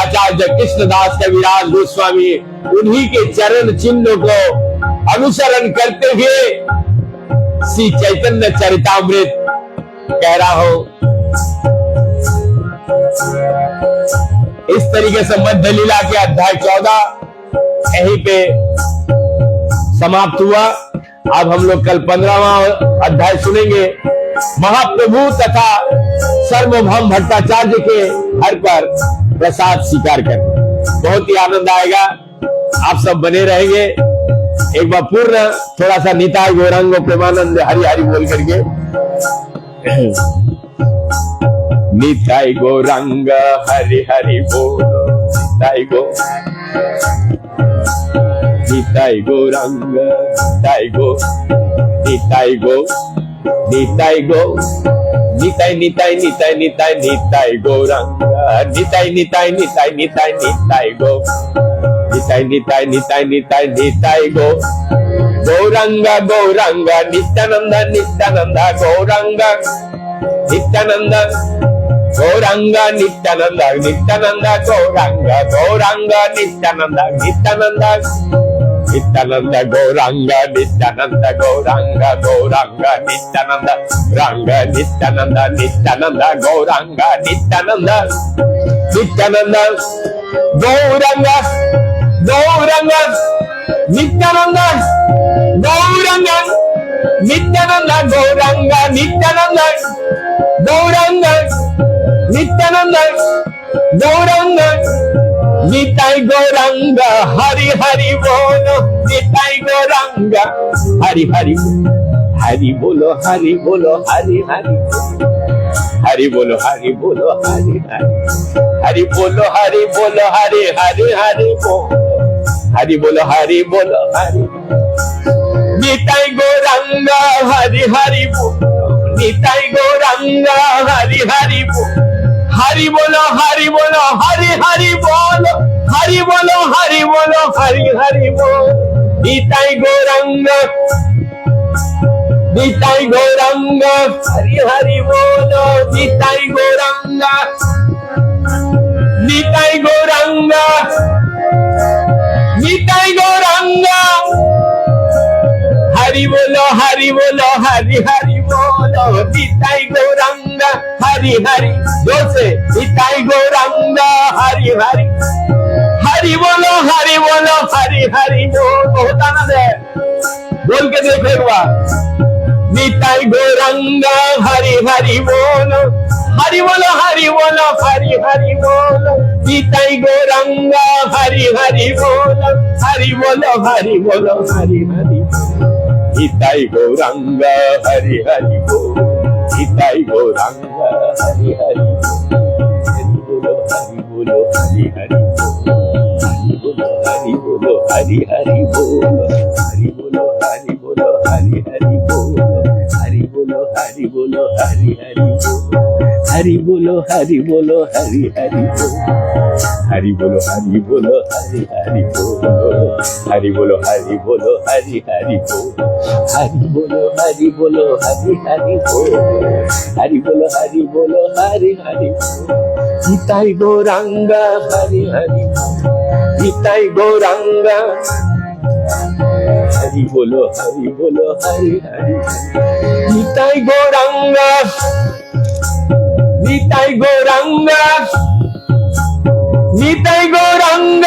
आचार्य कृष्णदास कविराज गोस्वामी उन्हीं के चरण चिन्ह को अनुसरण करते हुए श्री चैतन्य चरितामृत कह रहा हूं। इस तरीके से मध्य लीला के अध्याय 14 यहीं पे समाप्त हुआ। अब हम लोग कल 15वां अध्याय सुनेंगे। महाप्रभु तथा सर्वभौम भट्टाचार्य के घर पर प्रसाद स्वीकार करना बहुत ही आनंद आएगा। आप सब बने रहेंगे। एक बार पूर्ण थोड़ा सा निताय गौरांग प्रेमानंद हरि हरि बोल करके निताय गौरांग हरि हरि बोल निताय गो निताय गौरांग निताय गो निताय गो निताय गो निताय निताय निताय निताय निताय गौरांग निताय निताय निताय निताय निताय गो निताय निताय निताय निताय निताय गो गौरांग गौरांग नित्यानंद नित्यानंद गौरांग नित्यानंद गौरांग नित्यानंद नित्यानंद गौरांग गौरांग नित्यानंद नित्यानंद नित्यानंद गौरांग नित्यानंद गौरांग गौरांग नित्यानंद रंग नित्यानंद नित्यानंद गौरांग नित्यानंद नित्यानंद गौरांग गौरांग नित्यानंद गौरांग नित्यानंद गौरांग नित्यानंद गौरांग नित्यानंद गौरांग निताय गौरांग हरि हरि बोलो निताय गौरांग हरि हरि हरि बोलो हरि बोलो हरि हरि हरि बोलो हरि बोलो हरि हरि हरि बोलो हरि बोलो हरि हरि हरि बोलो हरि बोलो हरि बोलो हरि निताय गौरांग हरि हरि बोलो निताय गौरांग हरि हरि बोलो हरि बोलो हरि बोलो हरि हरि बोलो हरि बोलो हरि बोलो हरि हरि बोलो निताय गौरांग निताय गौरांग हरि हरि बोलो निताय गौरांग निताय गौरांग निताय गौरांग हरि बोलो हरि बोलो हरि हरि बोलो निताय गौरांग हरि हरि जोर से निताय गौरांग हरि हरि हरि बोलो हरि बोलो हरि हरि बोल। बहुत आनंद है, बोल के देखो एक बार निताय गौरांग हरि हरि बोलो हरि बोलो हरि बोलो हरि हरि बोलो निताय गौरांग हरि हरि बोलो हरि बोलो हरि बोलो हरि हरि निताय गौरांग हरि हरि बोलो निताय गौरांग हरि हरि बोलो हरि बोलो हरि हरि हरि बोलो हरि हरि बोलो हरि बोलो हरि बोलो हरि हरि बोलो हरि बोलो हरि बोलो हरि हरि बोलो हरि बोलो हरि बोलो हरि हरि बोलो हरि बोलो हरि बोलो हरि हरि बोलो हरि बोलो हरि बोलो हरि हरि बोलो हरि बोलो हरि बोलो हरि हरि बोलो हरि बोलो हरि बोलो हरि हरि बोलो निताय गौरांग हरि हरि निताय गौरांग हरि बोलो हरि बोलो हरि हरि निताय गौरांग निताय गौरांग निताय गौरांग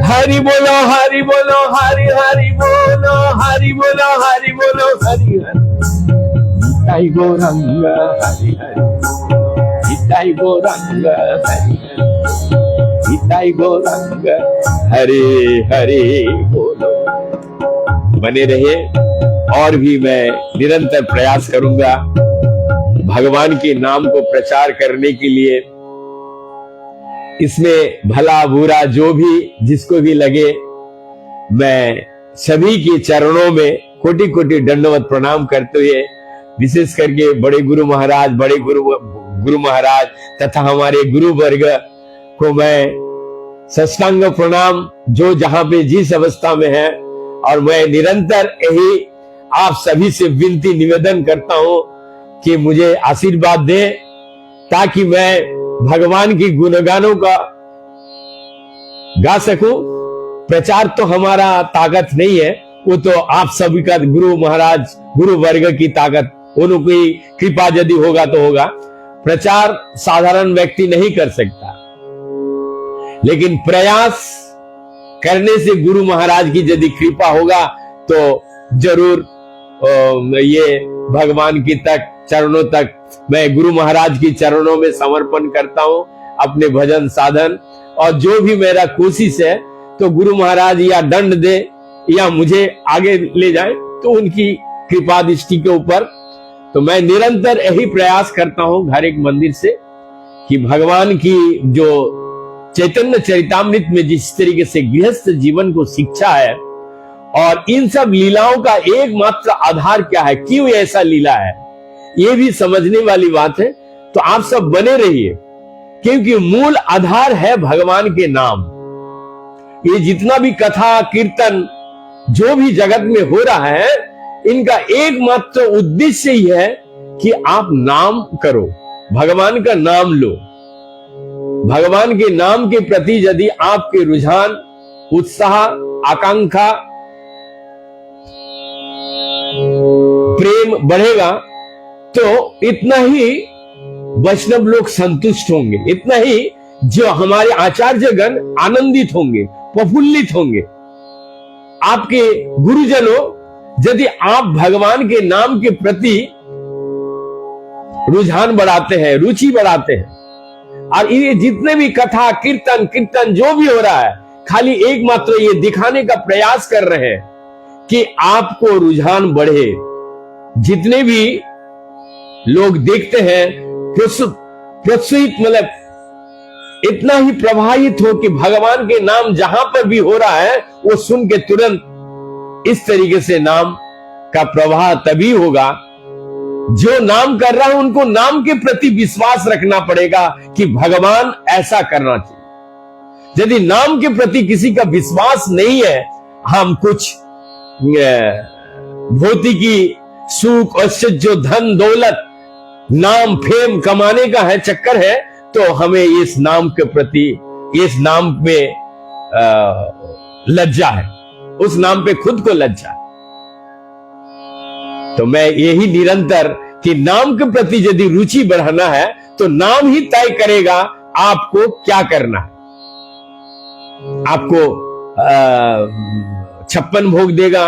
हरि बोलो हरि बोलो हरि हरि बोलो हरि बोलो हरि बोलो हरि हरि निताय गौरांग हरि हरि निताय गौरांग हरि हरि निताय गौरांग हरे हरे बोलो। बने रहे और भी मैं निरंतर प्रयास करूंगा भगवान के नाम को प्रचार करने के लिए। इसमें भला बुरा जो भी जिसको भी लगे, मैं सभी के चरणों में कोटि कोटि दंडवत प्रणाम करते हुए विशेष करके बड़े गुरु महाराज गुरु महाराज तथा हमारे गुरु वर्ग को मैं साष्टांग प्रणाम, जो जहां पे जिस अवस्था में है और मैं निरंतर यही आप सभी से विनती निवेदन करता हूं कि मुझे आशीर्वाद दे, ताकि मैं भगवान की गुणगानों का गा सकूं। प्रचार तो हमारा ताकत नहीं है, वो तो आप सभी का गुरु महाराज, गुरु वर्ग की ताकत, उनकी कृपा यदि होगा तो होगा। प्रचार साधारण व्यक्ति नहीं कर सकता, लेकिन प्रयास करने से गुरु महाराज की यदि कृपा होगा तो जरूर ये भगवान की चरणों तक मैं गुरु महाराज की चरणों में समर्पण करता हूं अपने भजन साधन। और जो भी मेरा कोशिश है तो गुरु महाराज या दंड दे या मुझे आगे ले जाए, तो उनकी कृपा दृष्टि के ऊपर। तो मैं निरंतर यही प्रयास करता हूं हर एक मंदिर से कि भगवान की जो चैतन्य चरितामृत में जिस तरीके से गृहस्थ जीवन को शिक्षा है, और इन सब लीलाओं का एकमात्र आधार क्या है, क्यों ऐसा लीला है, ये भी समझने वाली बात है। तो आप सब बने रहिए, क्योंकि मूल आधार है भगवान के नाम। ये जितना भी कथा कीर्तन जो भी जगत में हो रहा है, इनका एकमात्र उद्देश्य ही है कि आप नाम करो, भगवान का नाम लो। भगवान के नाम के प्रति यदि आपके रुझान, उत्साह, आकांक्षा, प्रेम बढ़ेगा तो इतना ही वैष्णव लोग संतुष्ट होंगे, इतना ही जो हमारे आचार्यगण आनंदित होंगे, प्रफुल्लित होंगे। आपके गुरुजनों, यदि आप भगवान के नाम के प्रति रुझान बढ़ाते हैं, रुचि बढ़ाते हैं, और ये जितने भी कथा कीर्तन जो भी हो रहा है, खाली एकमात्र ये दिखाने का प्रयास कर रहे हैं कि आपको रुझान बढ़े। जितने भी लोग देखते हैं प्रोत्साहित, मतलब इतना ही प्रभावित हो कि भगवान के नाम जहां पर भी हो रहा है वो सुन के तुरंत इस तरीके से नाम का प्रवाह तभी होगा। जो नाम कर रहा है उनको नाम के प्रति विश्वास रखना पड़ेगा कि भगवान ऐसा करना चाहिए। यदि नाम के प्रति किसी का विश्वास नहीं है, हम कुछ भौतिकी सुख और जो धन दौलत नाम फेम कमाने का है चक्कर है, तो हमें इस नाम के प्रति, इस नाम पे लज्जा है, उस नाम पे खुद को लज्जा है। तो मैं यही निरंतर कि नाम के प्रति यदि रुचि बढ़ाना है तो नाम ही तय करेगा आपको क्या करना है। आपको 56 भोग देगा,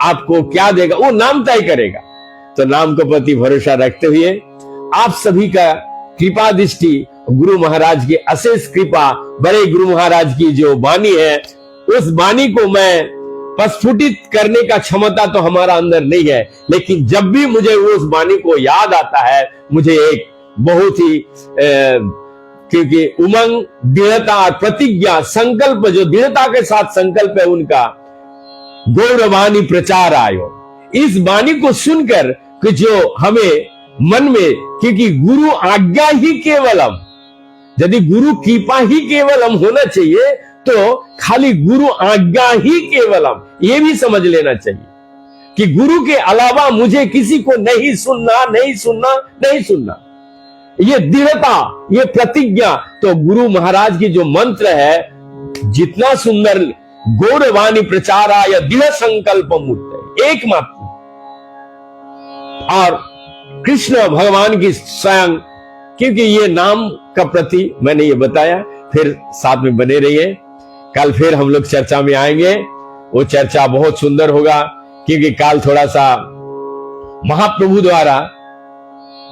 आपको क्या देगा, वो नाम तय करेगा। तो नाम के प्रति भरोसा रखते हुए आप सभी का कृपा दृष्टि, गुरु महाराज की अशेष कृपा, बड़े गुरु महाराज की जो वाणी है, उस वाणी को मैं प्रस्फुटित करने का क्षमता तो हमारा अंदर नहीं है, लेकिन जब भी मुझे उस वाणी को याद आता है, मुझे एक बहुत ही क्योंकि उमंग, दृढ़ता और प्रतिज्ञा, संकल्प, जो दृढ़ता के साथ संकल्प है उनका, गौरवाणी प्रचार आयो, इस वाणी को सुनकर कि जो हमें मन में, क्योंकि गुरु आज्ञा ही केवलम, यदि गुरु कृपा ही केवलम होना चाहिए तो खाली गुरु आज्ञा ही केवलम, ये भी समझ लेना चाहिए कि गुरु के अलावा मुझे किसी को नहीं सुनना, नहीं सुनना, नहीं सुनना। ये दृढ़ता, ये प्रतिज्ञा, तो गुरु महाराज की जो मंत्र है, जितना सुंदर, गौरवाणी प्रचारा या दृढ़ संकल्प मूर्त, एकमात्र। और कृष्ण भगवान की स्वयं, क्योंकि ये नाम का प्रति मैंने ये बताया, फिर साथ में बने रहिए। कल फिर हम लोग चर्चा में आएंगे, वो चर्चा बहुत सुंदर होगा, क्योंकि कल थोड़ा सा महाप्रभु द्वारा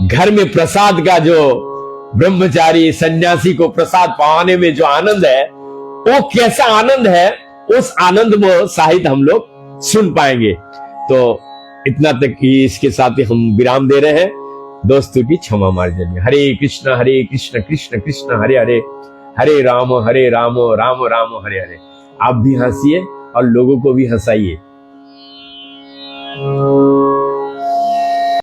घर में प्रसाद का, जो ब्रह्मचारी सन्यासी को प्रसाद पाने में जो आनंद है, वो कैसा आनंद है, उस आनंद में साहित्य हम लोग सुन पाएंगे। तो इतना तक ही, इसके साथ ही हम विराम दे रहे हैं। दोस्तों की क्षमा मार्जनी। हरे कृष्ण कृष्ण कृष्ण हरे हरे, हरे राम राम राम हरे हरे। आप भी हंसिए और लोगों को भी हंसाइए।